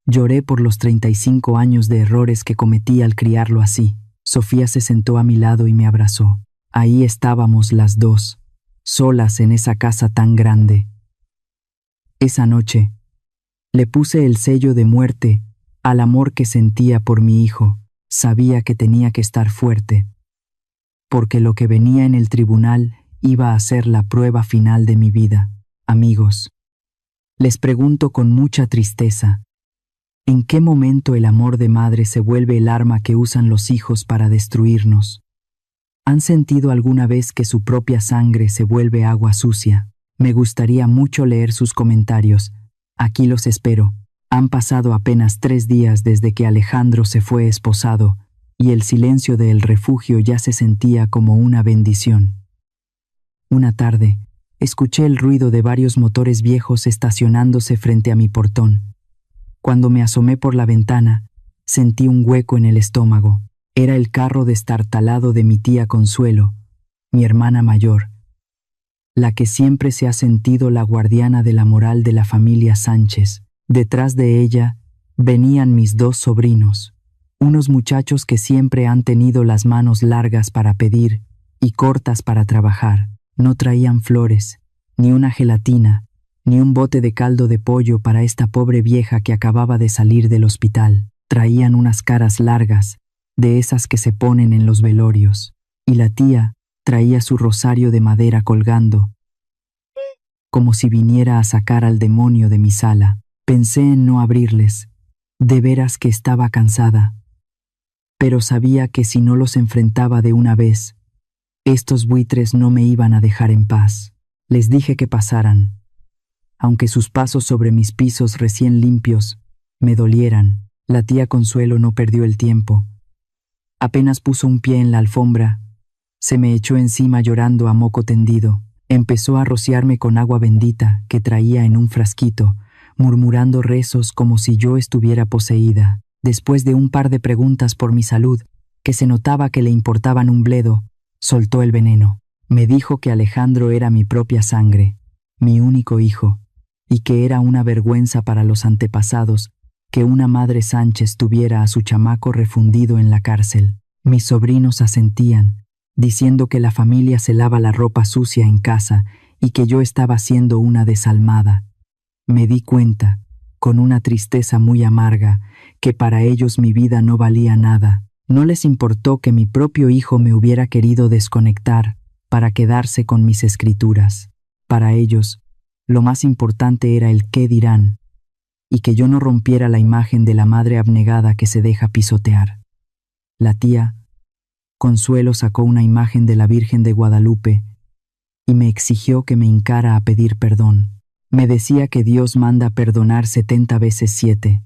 Lloré por los 35 años de errores que cometí al criarlo así. Sofía se sentó a mi lado y me abrazó. Ahí estábamos las dos, solas en esa casa tan grande. Esa noche, le puse el sello de muerte al amor que sentía por mi hijo. Sabía que tenía que estar fuerte, porque lo que venía en el tribunal iba a ser la prueba final de mi vida. Amigos, les pregunto con mucha tristeza, ¿en qué momento el amor de madre se vuelve el arma que usan los hijos para destruirnos? ¿Han sentido alguna vez que su propia sangre se vuelve agua sucia? Me gustaría mucho leer sus comentarios. Aquí los espero. Han pasado apenas 3 días desde que Alejandro se fue esposado, y el silencio del refugio ya se sentía como una bendición. Una tarde, escuché el ruido de varios motores viejos estacionándose frente a mi portón. Cuando me asomé por la ventana, sentí un hueco en el estómago. Era el carro destartalado de mi tía Consuelo, mi hermana mayor, la que siempre se ha sentido la guardiana de la moral de la familia Sánchez. Detrás de ella venían mis 2 sobrinos, unos muchachos que siempre han tenido las manos largas para pedir y cortas para trabajar. No traían flores, ni una gelatina, ni un bote de caldo de pollo para esta pobre vieja que acababa de salir del hospital. Traían unas caras largas, de esas que se ponen en los velorios, y la tía traía su rosario de madera colgando, como si viniera a sacar al demonio de mi sala. Pensé en no abrirles, de veras que estaba cansada, pero sabía que si no los enfrentaba de una vez, estos buitres no me iban a dejar en paz. Les dije que pasaran, aunque sus pasos sobre mis pisos recién limpios me dolieran. La tía Consuelo no perdió el tiempo. Apenas puso un pie en la alfombra, se me echó encima llorando a moco tendido. Empezó a rociarme con agua bendita que traía en un frasquito, murmurando rezos como si yo estuviera poseída. Después de un par de preguntas por mi salud, que se notaba que le importaban un bledo, soltó el veneno. Me dijo que Alejandro era mi propia sangre, mi único hijo, y que era una vergüenza para los antepasados que una madre Sánchez tuviera a su chamaco refundido en la cárcel. Mis sobrinos asentían, diciendo que la familia se lava la ropa sucia en casa y que yo estaba siendo una desalmada. Me di cuenta, con una tristeza muy amarga, que para ellos mi vida no valía nada. No les importó que mi propio hijo me hubiera querido desconectar para quedarse con mis escrituras. Para ellos, lo más importante era el qué dirán, y que yo no rompiera la imagen de la madre abnegada que se deja pisotear. La tía Consuelo sacó una imagen de la Virgen de Guadalupe y me exigió que me hincara a pedir perdón. Me decía que Dios manda perdonar 70 veces 7,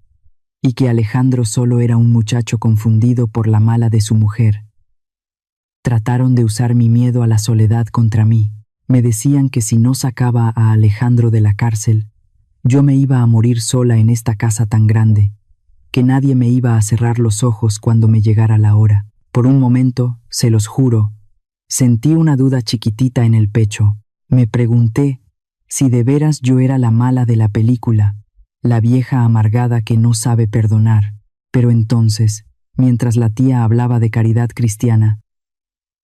y que Alejandro solo era un muchacho confundido por la mala de su mujer. Trataron de usar mi miedo a la soledad contra mí. Me decían que si no sacaba a Alejandro de la cárcel, yo me iba a morir sola en esta casa tan grande, que nadie me iba a cerrar los ojos cuando me llegara la hora. Por un momento, se los juro, sentí una duda chiquitita en el pecho. Me pregunté si de veras yo era la mala de la película, la vieja amargada que no sabe perdonar. Pero entonces, mientras la tía hablaba de caridad cristiana,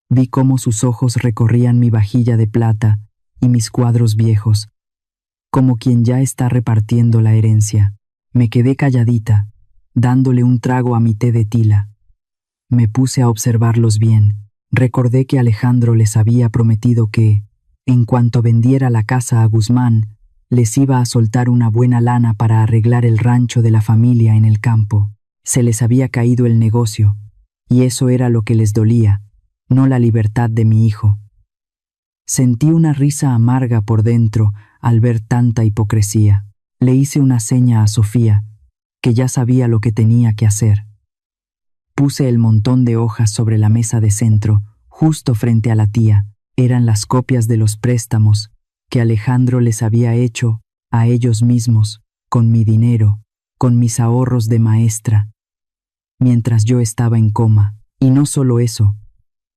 vi cómo sus ojos recorrían mi vajilla de plata y mis cuadros viejos, como quien ya está repartiendo la herencia. Me quedé calladita, dándole un trago a mi té de tila. Me puse a observarlos bien. Recordé que Alejandro les había prometido que, en cuanto vendiera la casa a Guzmán, les iba a soltar una buena lana para arreglar el rancho de la familia en el campo. Se les había caído el negocio, y eso era lo que les dolía, no la libertad de mi hijo. Sentí una risa amarga por dentro al ver tanta hipocresía. Le hice una seña a Sofía, que ya sabía lo que tenía que hacer. Puse el montón de hojas sobre la mesa de centro, justo frente a la tía. Eran las copias de los préstamos que Alejandro les había hecho a ellos mismos, con mi dinero, con mis ahorros de maestra, mientras yo estaba en coma. Y no solo eso,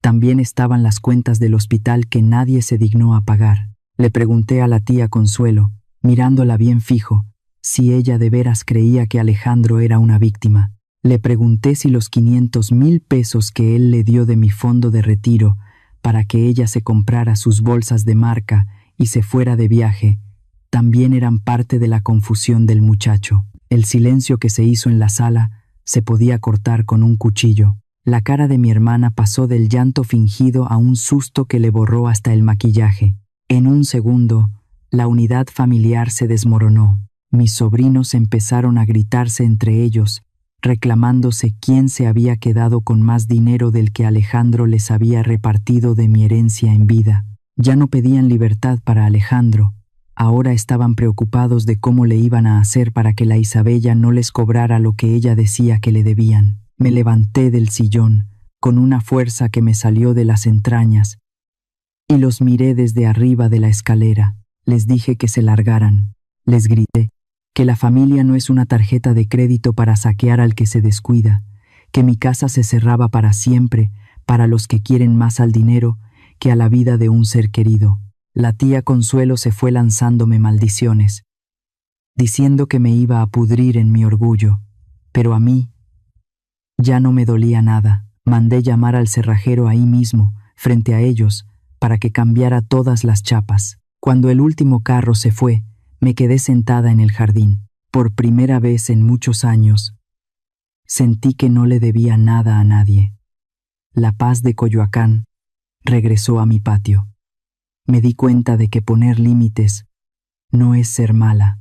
también estaban las cuentas del hospital que nadie se dignó a pagar. Le pregunté a la tía Consuelo, mirándola bien fijo, si ella de veras creía que Alejandro era una víctima. Le pregunté si los 500,000 pesos que él le dio de mi fondo de retiro para que ella se comprara sus bolsas de marca y se fuera de viaje, también eran parte de la confusión del muchacho. El silencio que se hizo en la sala se podía cortar con un cuchillo. La cara de mi hermana pasó del llanto fingido a un susto que le borró hasta el maquillaje. En un segundo, la unidad familiar se desmoronó. Mis sobrinos empezaron a gritarse entre ellos, reclamándose quién se había quedado con más dinero del que Alejandro les había repartido de mi herencia en vida. Ya no pedían libertad para Alejandro, ahora estaban preocupados de cómo le iban a hacer para que la Isabella no les cobrara lo que ella decía que le debían. Me levanté del sillón, con una fuerza que me salió de las entrañas, y los miré desde arriba de la escalera. Les dije que se largaran. Les grité que la familia no es una tarjeta de crédito para saquear al que se descuida, que mi casa se cerraba para siempre para los que quieren más al dinero que a la vida de un ser querido. La tía Consuelo se fue lanzándome maldiciones, diciendo que me iba a pudrir en mi orgullo, pero a mí ya no me dolía nada. Mandé llamar al cerrajero ahí mismo, frente a ellos, para que cambiara todas las chapas. Cuando el último carro se fue, me quedé sentada en el jardín. Por primera vez en muchos años, sentí que no le debía nada a nadie. La paz de Coyoacán regresó a mi patio. Me di cuenta de que poner límites no es ser mala,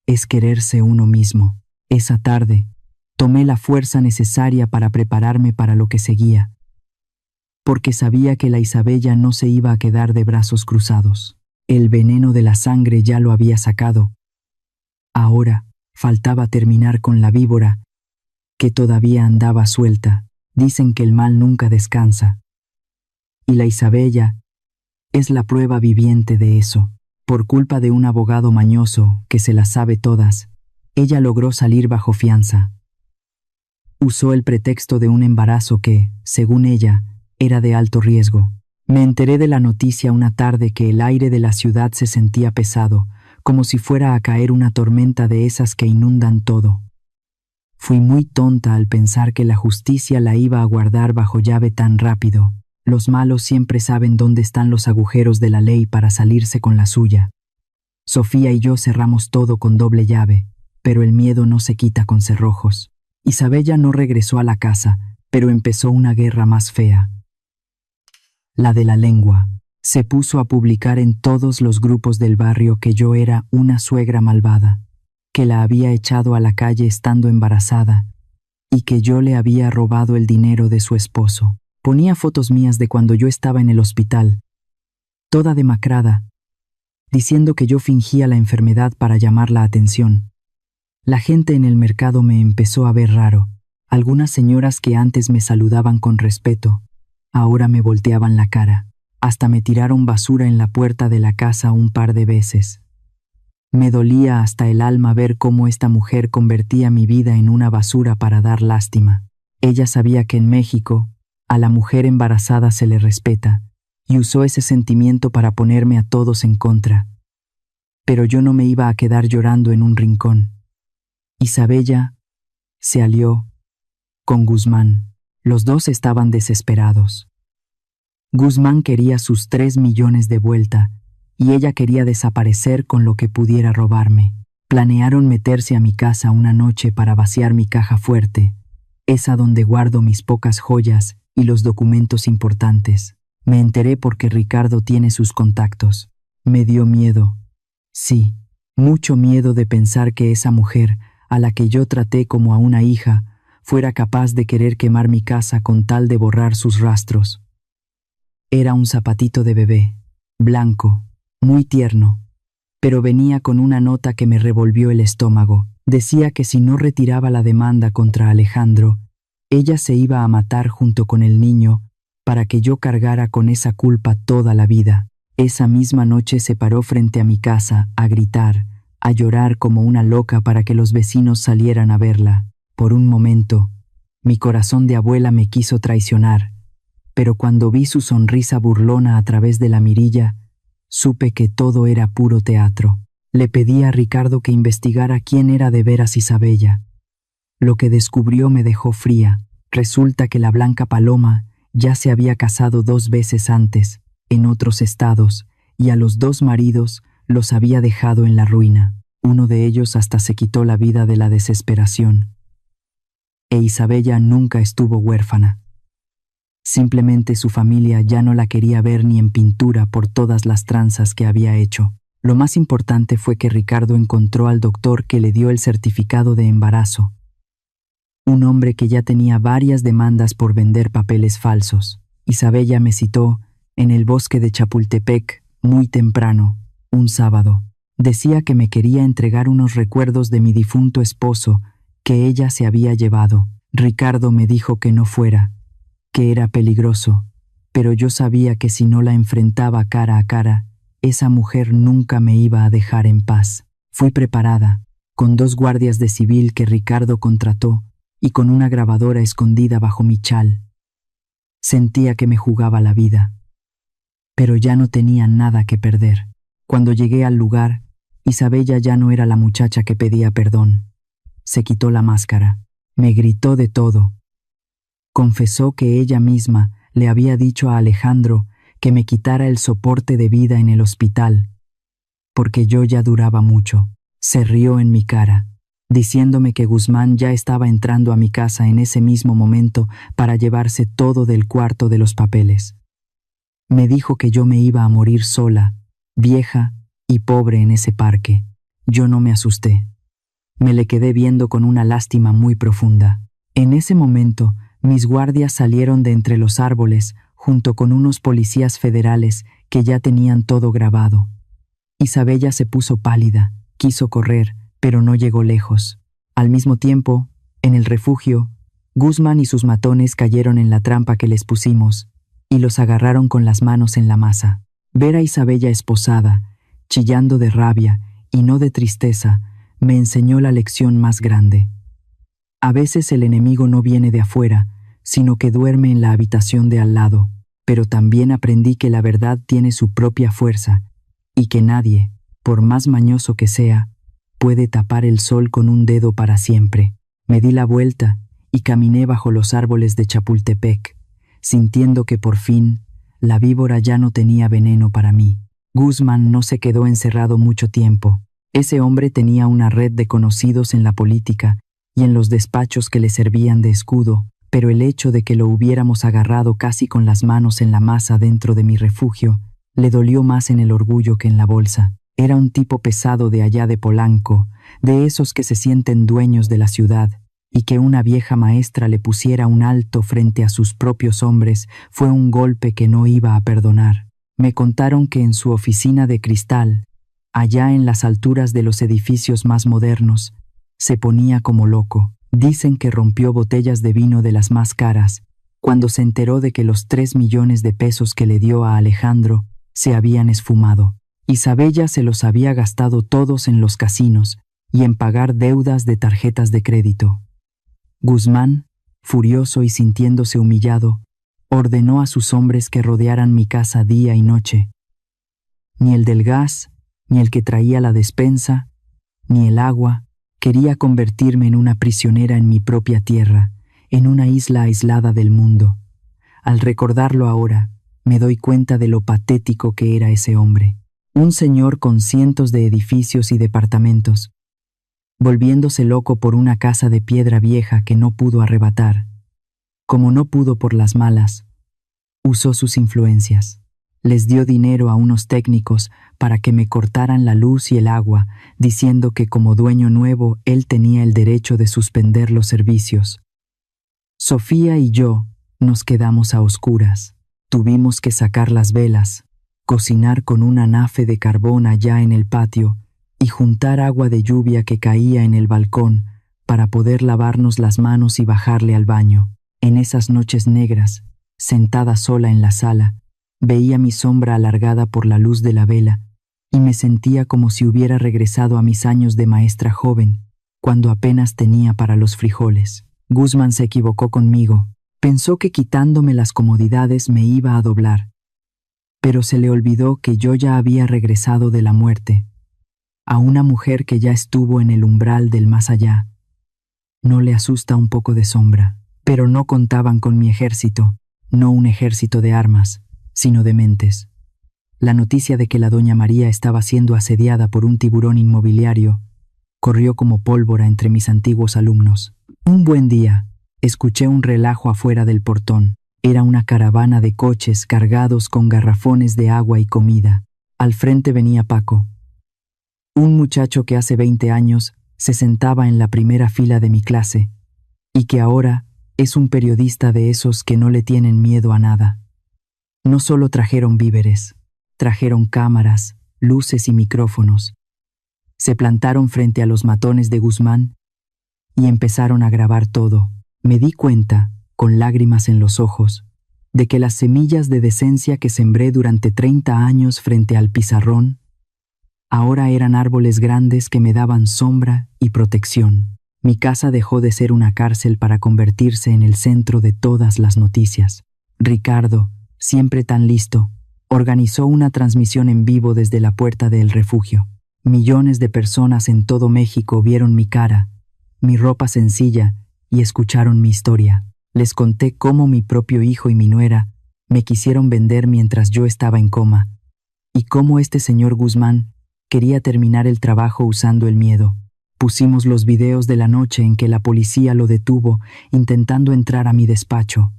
es quererse uno mismo. Esa tarde, tomé la fuerza necesaria para prepararme para lo que seguía, porque sabía que la Isabella no se iba a quedar de brazos cruzados. El veneno de la sangre ya lo había sacado. Ahora faltaba terminar con la víbora, que todavía andaba suelta. Dicen que el mal nunca descansa. Y la Isabella es la prueba viviente de eso. Por culpa de un abogado mañoso que se las sabe todas, ella logró salir bajo fianza. Usó el pretexto de un embarazo que, según ella, era de alto riesgo. Me enteré de la noticia una tarde que el aire de la ciudad se sentía pesado, como si fuera a caer una tormenta de esas que inundan todo. Fui muy tonta al pensar que la justicia la iba a guardar bajo llave tan rápido. Los malos siempre saben dónde están los agujeros de la ley para salirse con la suya. Sofía y yo cerramos todo con doble llave, pero el miedo no se quita con cerrojos. Isabella no regresó a la casa, pero empezó una guerra más fea. La de la lengua. Se puso a publicar en todos los grupos del barrio que yo era una suegra malvada, que la había echado a la calle estando embarazada y que yo le había robado el dinero de su esposo. Ponía fotos mías de cuando yo estaba en el hospital, toda demacrada, diciendo que yo fingía la enfermedad para llamar la atención. La gente en el mercado me empezó a ver raro. Algunas señoras que antes me saludaban con respeto, ahora me volteaban la cara. Hasta me tiraron basura en la puerta de la casa un par de veces. Me dolía hasta el alma ver cómo esta mujer convertía mi vida en una basura para dar lástima. Ella sabía que en México a la mujer embarazada se le respeta, y usó ese sentimiento para ponerme a todos en contra. Pero yo no me iba a quedar llorando en un rincón. Isabella se alió con Guzmán. Los dos estaban desesperados. Guzmán quería sus 3 millones de vuelta, y ella quería desaparecer con lo que pudiera robarme. Planearon meterse a mi casa una noche para vaciar mi caja fuerte, esa donde guardo mis pocas joyas y los documentos importantes. Me enteré porque Ricardo tiene sus contactos. Me dio miedo. Sí, mucho miedo de pensar que esa mujer, a la que yo traté como a una hija, fuera capaz de querer quemar mi casa con tal de borrar sus rastros. Era un zapatito de bebé, blanco, muy tierno, pero venía con una nota que me revolvió el estómago. Decía que si no retiraba la demanda contra Alejandro, ella se iba a matar junto con el niño para que yo cargara con esa culpa toda la vida. Esa misma noche se paró frente a mi casa a gritar, a llorar como una loca para que los vecinos salieran a verla. Por un momento, mi corazón de abuela me quiso traicionar, pero cuando vi su sonrisa burlona a través de la mirilla, supe que todo era puro teatro. Le pedí a Ricardo que investigara quién era de veras Isabella. Lo que descubrió me dejó fría. Resulta que la Blanca Paloma ya se había casado 2 veces antes, en otros estados, y a los 2 maridos los había dejado en la ruina. Uno de ellos hasta se quitó la vida de la desesperación. E Isabella nunca estuvo huérfana. Simplemente su familia ya no la quería ver ni en pintura por todas las tranzas que había hecho. Lo más importante fue que Ricardo encontró al doctor que le dio el certificado de embarazo. Un hombre que ya tenía varias demandas por vender papeles falsos. Isabella me citó en el bosque de Chapultepec muy temprano, un sábado. Decía que me quería entregar unos recuerdos de mi difunto esposo que ella se había llevado. Ricardo me dijo que no fuera, que era peligroso, pero yo sabía que si no la enfrentaba cara a cara, esa mujer nunca me iba a dejar en paz. Fui preparada, con 2 guardias de civil que Ricardo contrató y con una grabadora escondida bajo mi chal. Sentía que me jugaba la vida, pero ya no tenía nada que perder. Cuando llegué al lugar, Isabella ya no era la muchacha que pedía perdón. Se quitó la máscara, me gritó de todo. Confesó que ella misma le había dicho a Alejandro que me quitara el soporte de vida en el hospital, porque yo ya duraba mucho. Se rió en mi cara, diciéndome que Guzmán ya estaba entrando a mi casa en ese mismo momento para llevarse todo del cuarto de los papeles. Me dijo que yo me iba a morir sola, vieja y pobre en ese parque. Yo no me asusté. Me le quedé viendo con una lástima muy profunda. En ese momento, mis guardias salieron de entre los árboles junto con unos policías federales que ya tenían todo grabado. Isabella se puso pálida, quiso correr, pero no llegó lejos. Al mismo tiempo, en el refugio, Guzmán y sus matones cayeron en la trampa que les pusimos y los agarraron con las manos en la masa. Ver a Isabella esposada, chillando de rabia y no de tristeza, me enseñó la lección más grande. A veces el enemigo no viene de afuera, sino que duerme en la habitación de al lado, pero también aprendí que la verdad tiene su propia fuerza y que nadie, por más mañoso que sea, puede tapar el sol con un dedo para siempre. Me di la vuelta y caminé bajo los árboles de Chapultepec, sintiendo que por fin la víbora ya no tenía veneno para mí. Guzmán no se quedó encerrado mucho tiempo. Ese hombre tenía una red de conocidos en la política y en los despachos que le servían de escudo, pero el hecho de que lo hubiéramos agarrado casi con las manos en la masa dentro de mi refugio le dolió más en el orgullo que en la bolsa. Era un tipo pesado de allá de Polanco, de esos que se sienten dueños de la ciudad, y que una vieja maestra le pusiera un alto frente a sus propios hombres fue un golpe que no iba a perdonar. Me contaron que en su oficina de cristal, allá en las alturas de los edificios más modernos, se ponía como loco. Dicen que rompió botellas de vino de las más caras, cuando se enteró de que los 3 millones de pesos que le dio a Alejandro se habían esfumado. Isabella se los había gastado todos en los casinos y en pagar deudas de tarjetas de crédito. Guzmán, furioso y sintiéndose humillado, ordenó a sus hombres que rodearan mi casa día y noche. Ni el del gas, ni el que traía la despensa, ni el agua. Quería convertirme en una prisionera en mi propia tierra, en una isla aislada del mundo. Al recordarlo ahora, me doy cuenta de lo patético que era ese hombre. Un señor con cientos de edificios y departamentos, volviéndose loco por una casa de piedra vieja que no pudo arrebatar. Como no pudo por las malas, usó sus influencias. Les dio dinero a unos técnicos para que me cortaran la luz y el agua, diciendo que como dueño nuevo él tenía el derecho de suspender los servicios. Sofía y yo nos quedamos a oscuras. Tuvimos que sacar las velas, cocinar con un anafe de carbón allá en el patio y juntar agua de lluvia que caía en el balcón para poder lavarnos las manos y bajarle al baño. En esas noches negras, sentada sola en la sala, veía mi sombra alargada por la luz de la vela y me sentía como si hubiera regresado a mis años de maestra joven, cuando apenas tenía para los frijoles. Guzmán se equivocó conmigo. Pensó que quitándome las comodidades me iba a doblar, pero se le olvidó que yo ya había regresado de la muerte, a una mujer que ya estuvo en el umbral del más allá. No le asusta un poco de sombra, pero no contaban con mi ejército, no un ejército de armas, sino de mentes. La noticia de que la doña María estaba siendo asediada por un tiburón inmobiliario corrió como pólvora entre mis antiguos alumnos. Un buen día, escuché un relajo afuera del portón. Era una caravana de coches cargados con garrafones de agua y comida. Al frente venía Paco, un muchacho que hace 20 años se sentaba en la primera fila de mi clase y que ahora es un periodista de esos que no le tienen miedo a nada. No solo trajeron víveres, trajeron cámaras, luces y micrófonos. Se plantaron frente a los matones de Guzmán y empezaron a grabar todo. Me di cuenta, con lágrimas en los ojos, de que las semillas de decencia que sembré durante 30 años frente al pizarrón ahora eran árboles grandes que me daban sombra y protección. Mi casa dejó de ser una cárcel para convertirse en el centro de todas las noticias. Ricardo, siempre tan listo, organizó una transmisión en vivo desde la puerta del refugio. Millones de personas en todo México vieron mi cara, mi ropa sencilla y escucharon mi historia. Les conté cómo mi propio hijo y mi nuera me quisieron vender mientras yo estaba en coma, y cómo este señor Guzmán quería terminar el trabajo usando el miedo. Pusimos los videos de la noche en que la policía lo detuvo intentando entrar a mi despacho.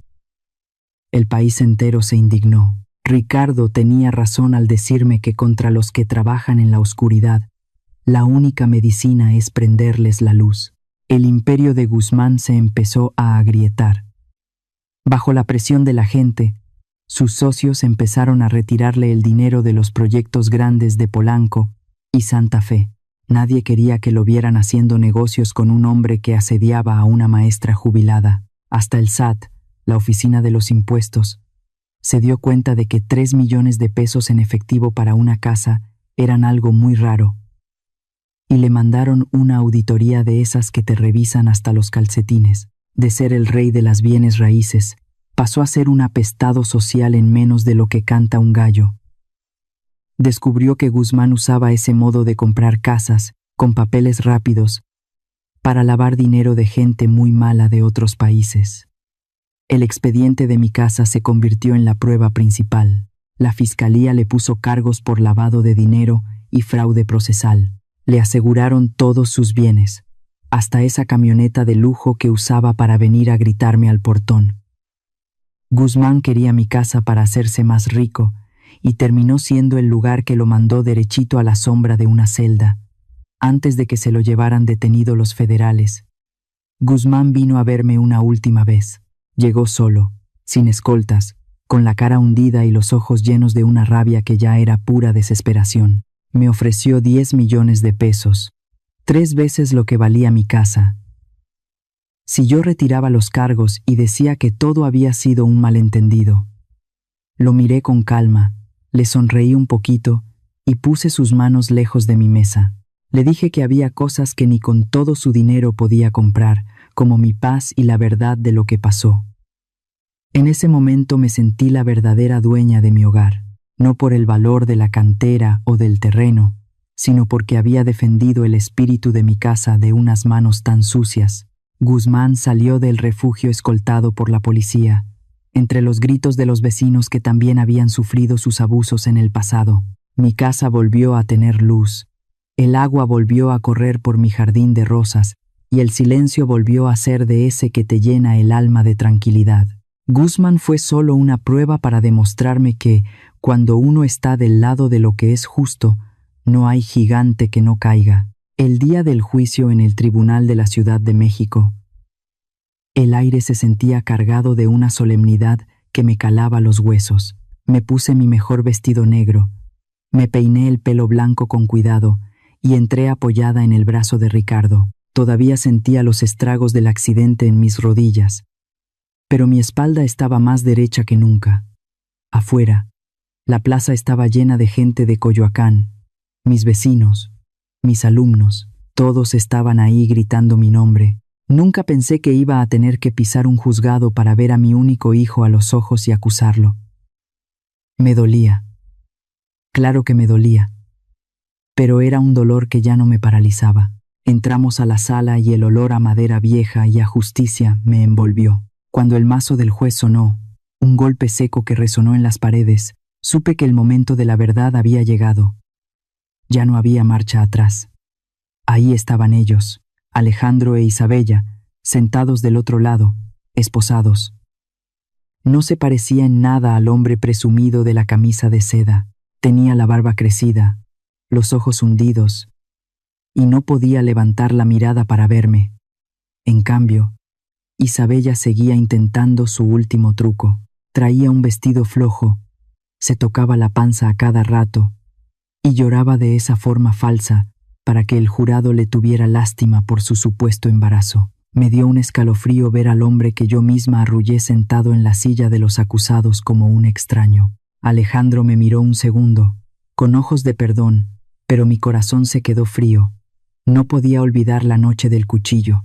El país entero se indignó. Ricardo tenía razón al decirme que contra los que trabajan en la oscuridad, la única medicina es prenderles la luz. El imperio de Guzmán se empezó a agrietar. Bajo la presión de la gente, sus socios empezaron a retirarle el dinero de los proyectos grandes de Polanco y Santa Fe. Nadie quería que lo vieran haciendo negocios con un hombre que asediaba a una maestra jubilada. Hasta el SAT, la Oficina de los Impuestos, se dio cuenta de que 3 millones de pesos en efectivo para una casa eran algo muy raro, y le mandaron una auditoría de esas que te revisan hasta los calcetines. De ser el rey de las bienes raíces, pasó a ser un apestado social en menos de lo que canta un gallo. Descubrió que Guzmán usaba ese modo de comprar casas con papeles rápidos para lavar dinero de gente muy mala de otros países. El expediente de mi casa se convirtió en la prueba principal. La fiscalía le puso cargos por lavado de dinero y fraude procesal. Le aseguraron todos sus bienes, hasta esa camioneta de lujo que usaba para venir a gritarme al portón. Guzmán quería mi casa para hacerse más rico y terminó siendo el lugar que lo mandó derechito a la sombra de una celda, antes de que se lo llevaran detenido los federales. Guzmán vino a verme una última vez. Llegó solo, sin escoltas, con la cara hundida y los ojos llenos de una rabia que ya era pura desesperación. Me ofreció 10 millones de pesos, 3 veces lo que valía mi casa. Si yo retiraba los cargos y decía que todo había sido un malentendido. Lo miré con calma, le sonreí un poquito y puse sus manos lejos de mi mesa. Le dije que había cosas que ni con todo su dinero podía comprar, como mi paz y la verdad de lo que pasó. En ese momento me sentí la verdadera dueña de mi hogar, no por el valor de la cantera o del terreno, sino porque había defendido el espíritu de mi casa de unas manos tan sucias. Guzmán salió del refugio escoltado por la policía, entre los gritos de los vecinos que también habían sufrido sus abusos en el pasado. Mi casa volvió a tener luz, el agua volvió a correr por mi jardín de rosas y el silencio volvió a ser de ese que te llena el alma de tranquilidad. Guzmán fue solo una prueba para demostrarme que, cuando uno está del lado de lo que es justo, no hay gigante que no caiga. El día del juicio en el Tribunal de la Ciudad de México, el aire se sentía cargado de una solemnidad que me calaba los huesos. Me puse mi mejor vestido negro, me peiné el pelo blanco con cuidado y entré apoyada en el brazo de Ricardo. Todavía sentía los estragos del accidente en mis rodillas, pero mi espalda estaba más derecha que nunca. Afuera, la plaza estaba llena de gente de Coyoacán, mis vecinos, mis alumnos, todos estaban ahí gritando mi nombre. Nunca pensé que iba a tener que pisar un juzgado para ver a mi único hijo a los ojos y acusarlo. Me dolía. Claro que me dolía. Pero era un dolor que ya no me paralizaba. Entramos a la sala y el olor a madera vieja y a justicia me envolvió. Cuando el mazo del juez sonó, un golpe seco que resonó en las paredes, supe que el momento de la verdad había llegado. Ya no había marcha atrás. Ahí estaban ellos, Alejandro e Isabella, sentados del otro lado, esposados. No se parecía en nada al hombre presumido de la camisa de seda. Tenía la barba crecida, los ojos hundidos, y no podía levantar la mirada para verme. En cambio, Isabella seguía intentando su último truco. Traía un vestido flojo, se tocaba la panza a cada rato y lloraba de esa forma falsa para que el jurado le tuviera lástima por su supuesto embarazo. Me dio un escalofrío ver al hombre que yo misma arrullé sentado en la silla de los acusados como un extraño. Alejandro me miró un segundo, con ojos de perdón, pero mi corazón se quedó frío. No podía olvidar la noche del cuchillo.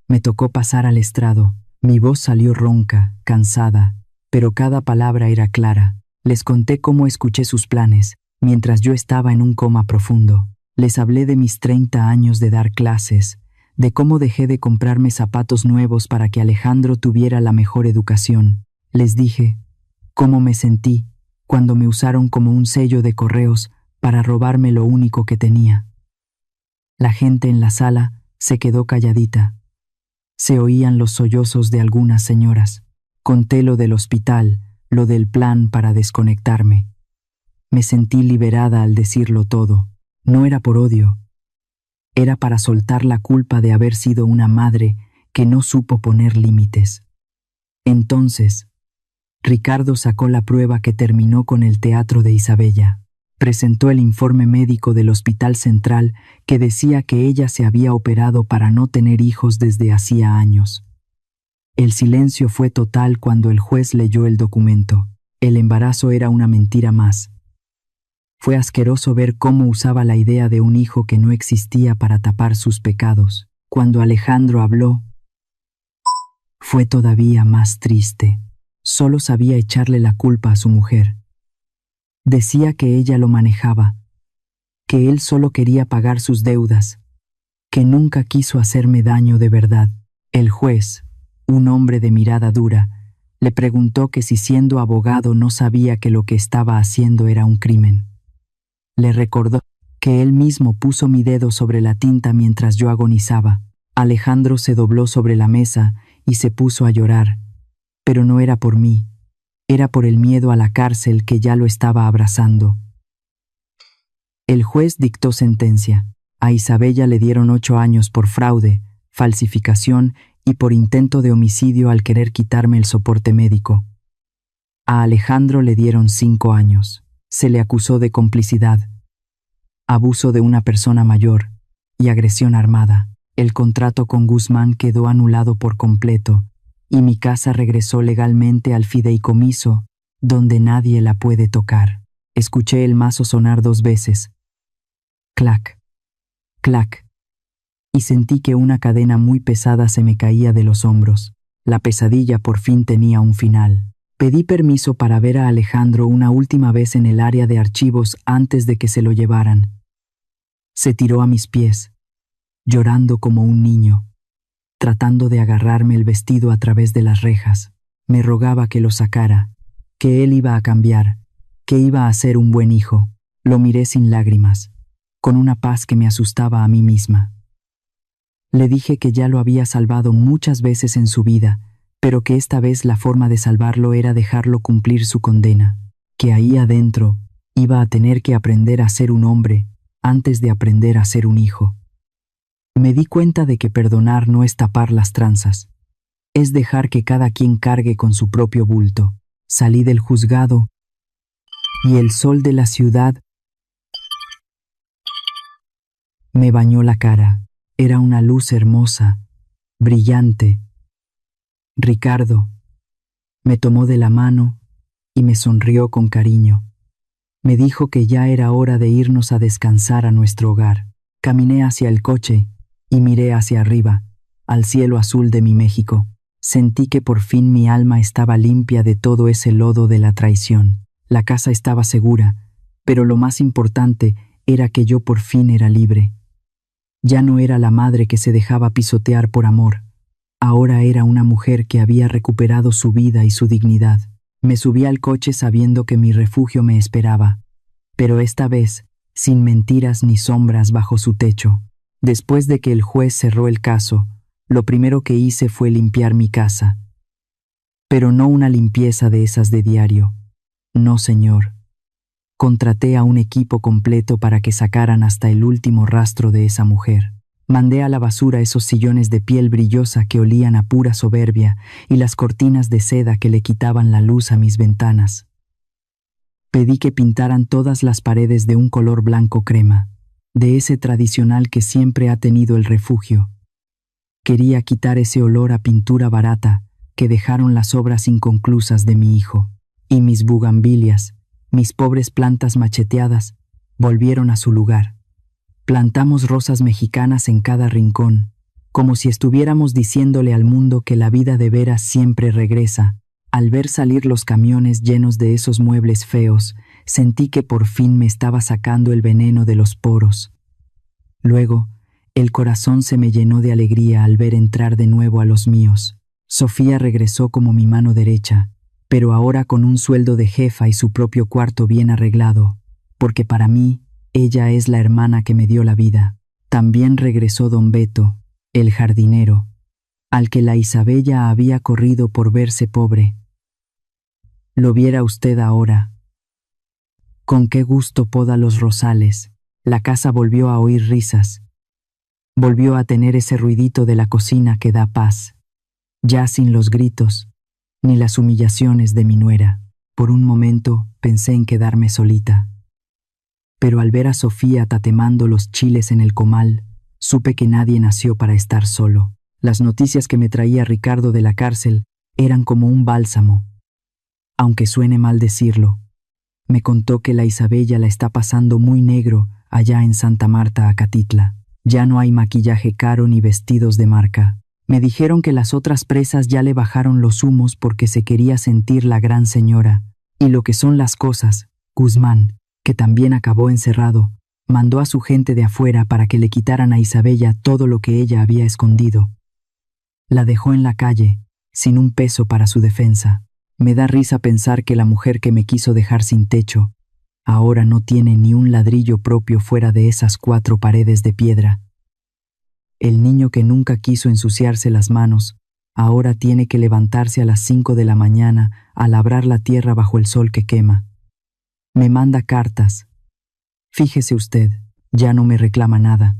Me tocó pasar al estrado. Mi voz salió ronca, cansada, pero cada palabra era clara. Les conté cómo escuché sus planes, mientras yo estaba en un coma profundo. Les hablé de mis 30 años de dar clases, de cómo dejé de comprarme zapatos nuevos para que Alejandro tuviera la mejor educación. Les dije cómo me sentí cuando me usaron como un sello de correos para robarme lo único que tenía. La gente en la sala se quedó calladita. Se oían los sollozos de algunas señoras. Conté lo del hospital, lo del plan para desconectarme. Me sentí liberada al decirlo todo. No era por odio. Era para soltar la culpa de haber sido una madre que no supo poner límites. Entonces, Ricardo sacó la prueba que terminó con el teatro de Isabella. Presentó el informe médico del Hospital Central que decía que ella se había operado para no tener hijos desde hacía años. El silencio fue total cuando el juez leyó el documento. El embarazo era una mentira más. Fue asqueroso ver cómo usaba la idea de un hijo que no existía para tapar sus pecados. Cuando Alejandro habló, fue todavía más triste. Solo sabía echarle la culpa a su mujer. Decía que ella lo manejaba, que él solo quería pagar sus deudas, que nunca quiso hacerme daño de verdad. El juez, un hombre de mirada dura, le preguntó que si siendo abogado no sabía que lo que estaba haciendo era un crimen. Le recordó que él mismo puso mi dedo sobre la tinta mientras yo agonizaba. Alejandro se dobló sobre la mesa y se puso a llorar, pero no era por mí, era por el miedo a la cárcel que ya lo estaba abrazando. El juez dictó sentencia. A Isabella le dieron 8 años por fraude, falsificación y por intento de homicidio al querer quitarme el soporte médico. A Alejandro le dieron 5 años. Se le acusó de complicidad, abuso de una persona mayor y agresión armada. El contrato con Guzmán quedó anulado por completo y mi casa regresó legalmente al fideicomiso, donde nadie la puede tocar. Escuché el mazo sonar 2 veces. Clac, clac, y sentí que una cadena muy pesada se me caía de los hombros. La pesadilla por fin tenía un final. Pedí permiso para ver a Alejandro una última vez en el área de archivos antes de que se lo llevaran. Se tiró a mis pies, llorando como un niño, tratando de agarrarme el vestido a través de las rejas. Me rogaba que lo sacara, que él iba a cambiar, que iba a ser un buen hijo. Lo miré sin lágrimas, con una paz que me asustaba a mí misma. Le dije que ya lo había salvado muchas veces en su vida, pero que esta vez la forma de salvarlo era dejarlo cumplir su condena, que ahí adentro iba a tener que aprender a ser un hombre antes de aprender a ser un hijo. Me di cuenta de que perdonar no es tapar las tranzas, es dejar que cada quien cargue con su propio bulto. Salí del juzgado y el sol de la ciudad me bañó la cara. Era una luz hermosa, brillante. Ricardo me tomó de la mano y me sonrió con cariño. Me dijo que ya era hora de irnos a descansar a nuestro hogar. Caminé hacia el coche y miré hacia arriba, al cielo azul de mi México. Sentí que por fin mi alma estaba limpia de todo ese lodo de la traición. La casa estaba segura, pero lo más importante era que yo por fin era libre. Ya no era la madre que se dejaba pisotear por amor. Ahora era una mujer que había recuperado su vida y su dignidad. Me subí al coche sabiendo que mi refugio me esperaba, pero esta vez sin mentiras ni sombras bajo su techo. Después de que el juez cerró el caso, lo primero que hice fue limpiar mi casa. Pero no una limpieza de esas de diario. No, señor. Contraté a un equipo completo para que sacaran hasta el último rastro de esa mujer. Mandé a la basura esos sillones de piel brillosa que olían a pura soberbia y las cortinas de seda que le quitaban la luz a mis ventanas. Pedí que pintaran todas las paredes de un color blanco crema, de ese tradicional que siempre ha tenido el refugio. Quería quitar ese olor a pintura barata que dejaron las obras inconclusas de mi hijo, y mis bugambilias, mis pobres plantas macheteadas, volvieron a su lugar. Plantamos rosas mexicanas en cada rincón, como si estuviéramos diciéndole al mundo que la vida de veras siempre regresa. Al ver salir los camiones llenos de esos muebles feos, sentí que por fin me estaba sacando el veneno de los poros. Luego, el corazón se me llenó de alegría al ver entrar de nuevo a los míos. Sofía regresó como mi mano derecha, pero ahora con un sueldo de jefa y su propio cuarto bien arreglado, porque para mí, ella es la hermana que me dio la vida. También regresó don Beto, el jardinero, al que la Isabella había corrido por verse pobre. Lo viera usted ahora. Con qué gusto poda los rosales. La casa volvió a oír risas. Volvió a tener ese ruidito de la cocina que da paz, ya sin los gritos, ni las humillaciones de mi nuera. Por un momento pensé en quedarme solita. Pero al ver a Sofía tatemando los chiles en el comal, supe que nadie nació para estar solo. Las noticias que me traía Ricardo de la cárcel eran como un bálsamo. Aunque suene mal decirlo, me contó que la Isabella la está pasando muy negro allá en Santa Marta, Acatitla. Ya no hay maquillaje caro ni vestidos de marca. Me dijeron que las otras presas ya le bajaron los humos porque se quería sentir la gran señora. Y lo que son las cosas, Guzmán, que también acabó encerrado, Mandó a su gente de afuera para que le quitaran a Isabella todo lo que ella había escondido. La dejó en la calle, sin un peso para su defensa. Me da risa pensar que la mujer que me quiso dejar sin techo, ahora no tiene ni un ladrillo propio fuera de esas 4 paredes de piedra. El niño que nunca quiso ensuciarse las manos, ahora tiene que levantarse a las 5 de la mañana a labrar la tierra bajo el sol que quema. Me manda cartas. Fíjese usted, ya no me reclama nada.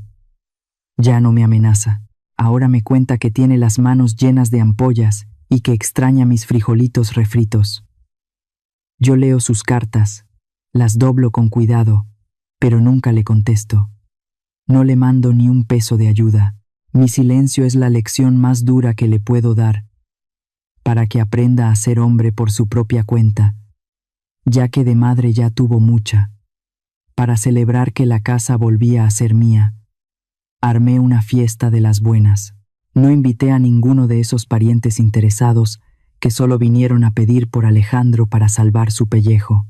Ya no me amenaza. Ahora me cuenta que tiene las manos llenas de ampollas y que extraña mis frijolitos refritos. Yo leo sus cartas, las doblo con cuidado, pero nunca le contesto. No le mando ni un peso de ayuda. Mi silencio es la lección más dura que le puedo dar, para que aprenda a ser hombre por su propia cuenta, ya que de madre ya tuvo mucha. Para celebrar que la casa volvía a ser mía, armé una fiesta de las buenas. No invité a ninguno de esos parientes interesados que solo vinieron a pedir por Alejandro para salvar su pellejo.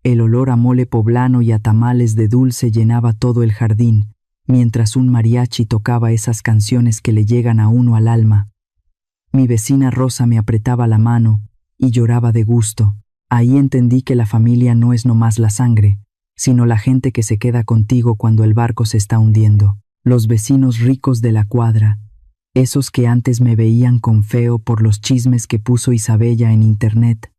El olor a mole poblano y a tamales de dulce llenaba todo el jardín, mientras un mariachi tocaba esas canciones que le llegan a uno al alma. Mi vecina Rosa me apretaba la mano y lloraba de gusto. Ahí entendí que la familia no es nomás la sangre, sino la gente que se queda contigo cuando el barco se está hundiendo. Los vecinos ricos de la cuadra, esos que antes me veían con feo por los chismes que puso Isabella en internet,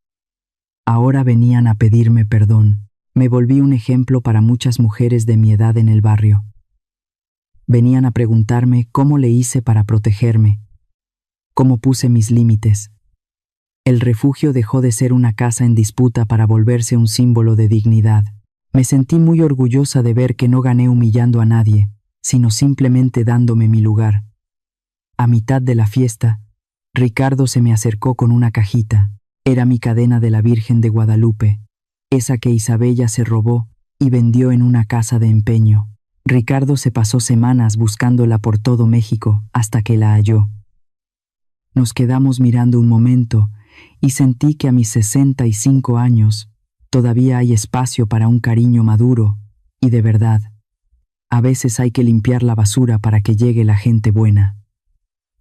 ahora venían a pedirme perdón. Me volví un ejemplo para muchas mujeres de mi edad en el barrio. Venían a preguntarme cómo le hice para protegerme, cómo puse mis límites. El refugio dejó de ser una casa en disputa para volverse un símbolo de dignidad. Me sentí muy orgullosa de ver que no gané humillando a nadie, sino simplemente dándome mi lugar. A mitad de la fiesta, Ricardo se me acercó con una cajita. Era mi cadena de la Virgen de Guadalupe, esa que Isabella se robó y vendió en una casa de empeño. Ricardo se pasó semanas buscándola por todo México hasta que la halló. Nos quedamos mirando un momento y sentí que a mis 65 años todavía hay espacio para un cariño maduro y de verdad. A veces hay que limpiar la basura para que llegue la gente buena.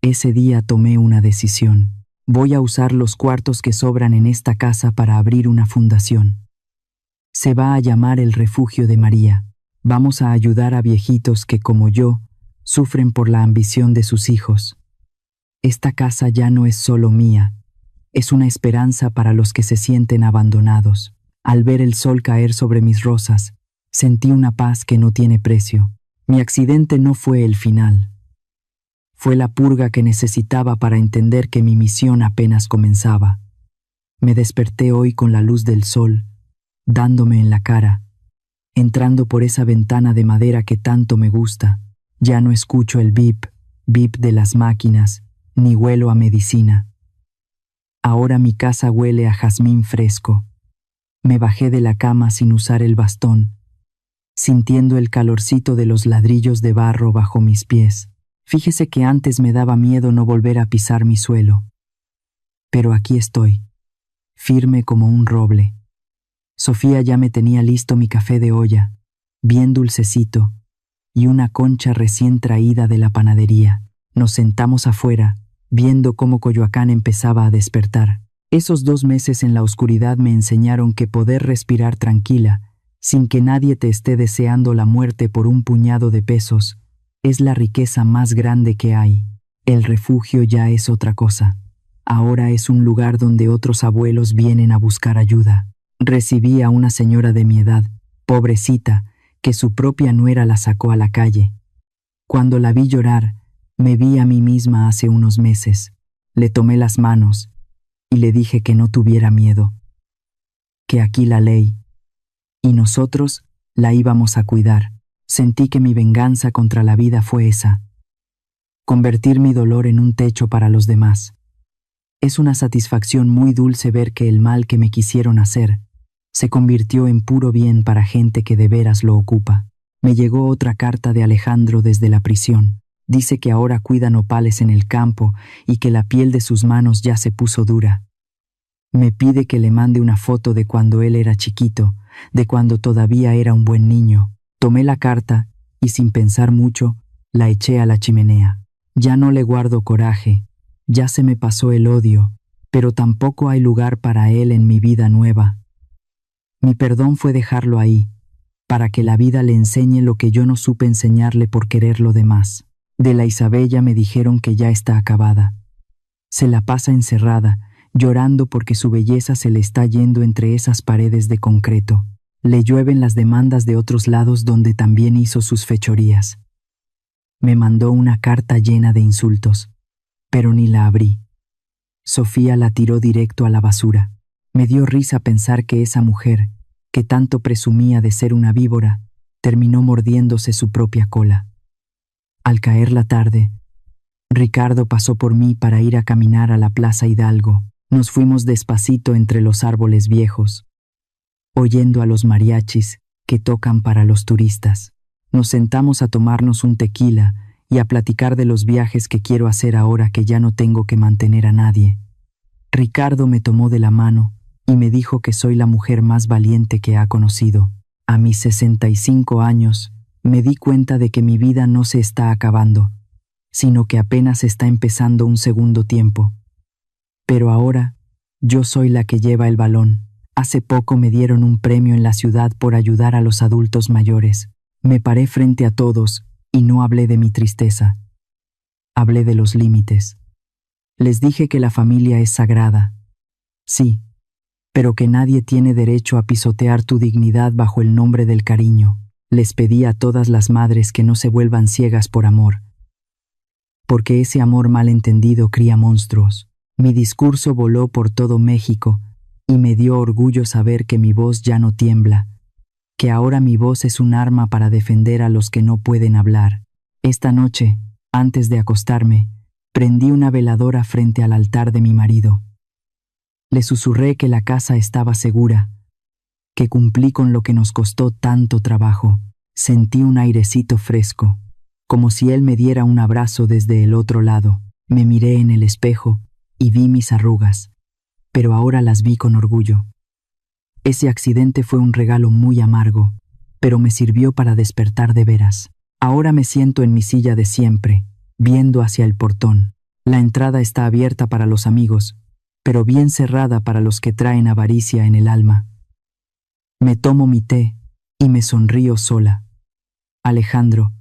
Ese día tomé una decisión. Voy a usar los cuartos que sobran en esta casa para abrir una fundación. Se va a llamar el Refugio de María. Vamos a ayudar a viejitos que, como yo, sufren por la ambición de sus hijos. Esta casa ya no es solo mía, es una esperanza para los que se sienten abandonados. Al ver el sol caer sobre mis rosas, sentí una paz que no tiene precio. Mi accidente no fue el final. Fue la purga que necesitaba para entender que mi misión apenas comenzaba. Me desperté hoy con la luz del sol, dándome en la cara, entrando por esa ventana de madera que tanto me gusta. Ya no escucho el bip, bip de las máquinas, ni huelo a medicina. Ahora mi casa huele a jazmín fresco. Me bajé de la cama sin usar el bastón, sintiendo el calorcito de los ladrillos de barro bajo mis pies. Fíjese que antes me daba miedo no volver a pisar mi suelo. Pero aquí estoy, firme como un roble. Sofía ya me tenía listo mi café de olla, bien dulcecito, y una concha recién traída de la panadería. Nos sentamos afuera, viendo cómo Coyoacán empezaba a despertar. Esos 2 meses en la oscuridad me enseñaron que poder respirar tranquila, sin que nadie te esté deseando la muerte por un puñado de pesos, es la riqueza más grande que hay. El refugio ya es otra cosa. Ahora es un lugar donde otros abuelos vienen a buscar ayuda. Recibí a una señora de mi edad, pobrecita, que su propia nuera la sacó a la calle. Cuando la vi llorar, me vi a mí misma hace unos meses. Le tomé las manos y le dije que no tuviera miedo, que aquí la ley y nosotros la íbamos a cuidar. Sentí que mi venganza contra la vida fue esa, convertir mi dolor en un techo para los demás. Es una satisfacción muy dulce ver que el mal que me quisieron hacer se convirtió en puro bien para gente que de veras lo ocupa. Me llegó otra carta de Alejandro desde la prisión. Dice que ahora cuida nopales en el campo y que la piel de sus manos ya se puso dura. Me pide que le mande una foto de cuando él era chiquito, de cuando todavía era un buen niño. Tomé la carta y sin pensar mucho, la eché a la chimenea. Ya no le guardo coraje, ya se me pasó el odio, pero tampoco hay lugar para él en mi vida nueva. Mi perdón fue dejarlo ahí, para que la vida le enseñe lo que yo no supe enseñarle por quererlo de más. De la Isabella me dijeron que ya está acabada. Se la pasa encerrada, llorando porque su belleza se le está yendo entre esas paredes de concreto. Le llueven las demandas de otros lados donde también hizo sus fechorías. Me mandó una carta llena de insultos, pero ni la abrí. Sofía la tiró directo a la basura. Me dio risa pensar que esa mujer, que tanto presumía de ser una víbora, terminó mordiéndose su propia cola. Al caer la tarde, Ricardo pasó por mí para ir a caminar a la Plaza Hidalgo. Nos fuimos despacito entre los árboles viejos, oyendo a los mariachis que tocan para los turistas. Nos sentamos a tomarnos un tequila y a platicar de los viajes que quiero hacer ahora que ya no tengo que mantener a nadie. Ricardo me tomó de la mano y me dijo que soy la mujer más valiente que ha conocido. A mis 65 años, me di cuenta de que mi vida no se está acabando, sino que apenas está empezando un segundo tiempo. Pero ahora, yo soy la que lleva el balón. Hace poco me dieron un premio en la ciudad por ayudar a los adultos mayores. Me paré frente a todos y no hablé de mi tristeza. Hablé de los límites. Les dije que la familia es sagrada. Sí, pero que nadie tiene derecho a pisotear tu dignidad bajo el nombre del cariño. Les pedí a todas las madres que no se vuelvan ciegas por amor, porque ese amor mal entendido cría monstruos. Mi discurso voló por todo México y me dio orgullo saber que mi voz ya no tiembla, que ahora mi voz es un arma para defender a los que no pueden hablar. Esta noche, antes de acostarme, prendí una veladora frente al altar de mi marido. Le susurré que la casa estaba segura, que cumplí con lo que nos costó tanto trabajo. Sentí un airecito fresco, como si él me diera un abrazo desde el otro lado. Me miré en el espejo y vi mis arrugas, pero ahora las vi con orgullo. Ese accidente fue un regalo muy amargo, pero me sirvió para despertar de veras. Ahora me siento en mi silla de siempre, viendo hacia el portón. La entrada está abierta para los amigos, pero bien cerrada para los que traen avaricia en el alma. Me tomo mi té y me sonrío sola. Alejandro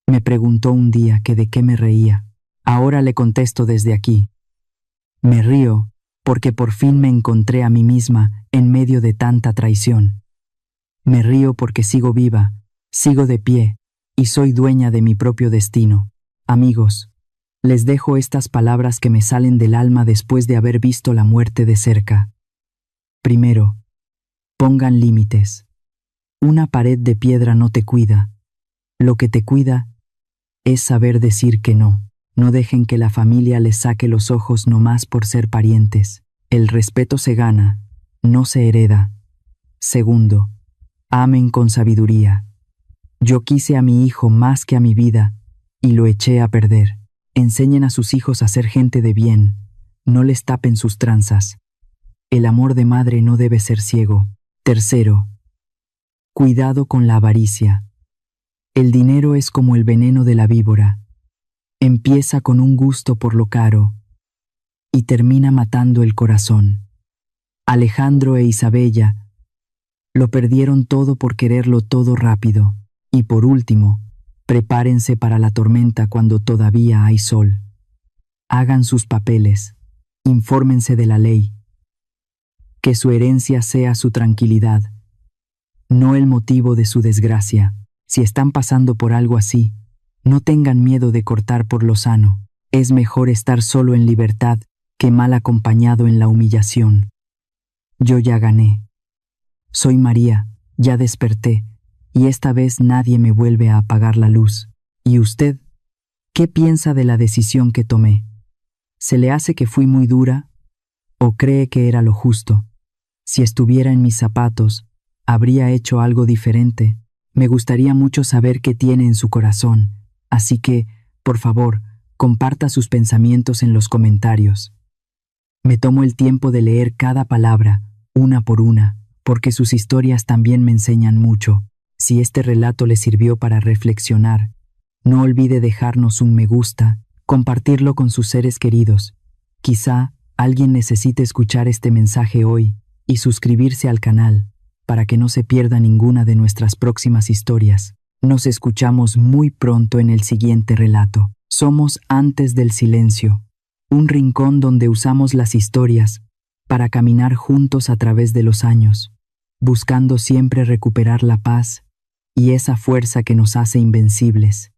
me preguntó un día que de qué me reía. Ahora le contesto desde aquí. Me río porque por fin me encontré a mí misma en medio de tanta traición. Me río porque sigo viva, sigo de pie y soy dueña de mi propio destino. Amigos, les dejo estas palabras que me salen del alma después de haber visto la muerte de cerca. Primero, pongan límites. Una pared de piedra no te cuida. Lo que te cuida es saber decir que no. No dejen que la familia les saque los ojos nomás por ser parientes. El respeto se gana, no se hereda. Segundo, amen con sabiduría. Yo quise a mi hijo más que a mi vida y lo eché a perder. Enseñen a sus hijos a ser gente de bien, no les tapen sus tranzas. El amor de madre no debe ser ciego. Tercero, cuidado con la avaricia. El dinero es como el veneno de la víbora. Empieza con un gusto por lo caro y termina matando el corazón. Alejandro e Isabella lo perdieron todo por quererlo todo rápido. Y por último, prepárense para la tormenta cuando todavía hay sol. Hagan sus papeles, infórmense de la ley. Que su herencia sea su tranquilidad, no el motivo de su desgracia. Si están pasando por algo así, no tengan miedo de cortar por lo sano. Es mejor estar solo en libertad que mal acompañado en la humillación. Yo ya gané. Soy María, ya desperté, y esta vez nadie me vuelve a apagar la luz. ¿Y usted? ¿Qué piensa de la decisión que tomé? ¿Se le hace que fui muy dura? ¿O cree que era lo justo? Si estuviera en mis zapatos, habría hecho algo diferente. Me gustaría mucho saber qué tiene en su corazón, así que, por favor, comparta sus pensamientos en los comentarios. Me tomo el tiempo de leer cada palabra, una por una, porque sus historias también me enseñan mucho. Si este relato le sirvió para reflexionar, no olvide dejarnos un me gusta, compartirlo con sus seres queridos. Quizá alguien necesite escuchar este mensaje hoy y suscribirse al canal para que no se pierda ninguna de nuestras próximas historias. Nos escuchamos muy pronto en el siguiente relato. Somos Antes del Silencio, un rincón donde usamos las historias para caminar juntos a través de los años, buscando siempre recuperar la paz y esa fuerza que nos hace invencibles.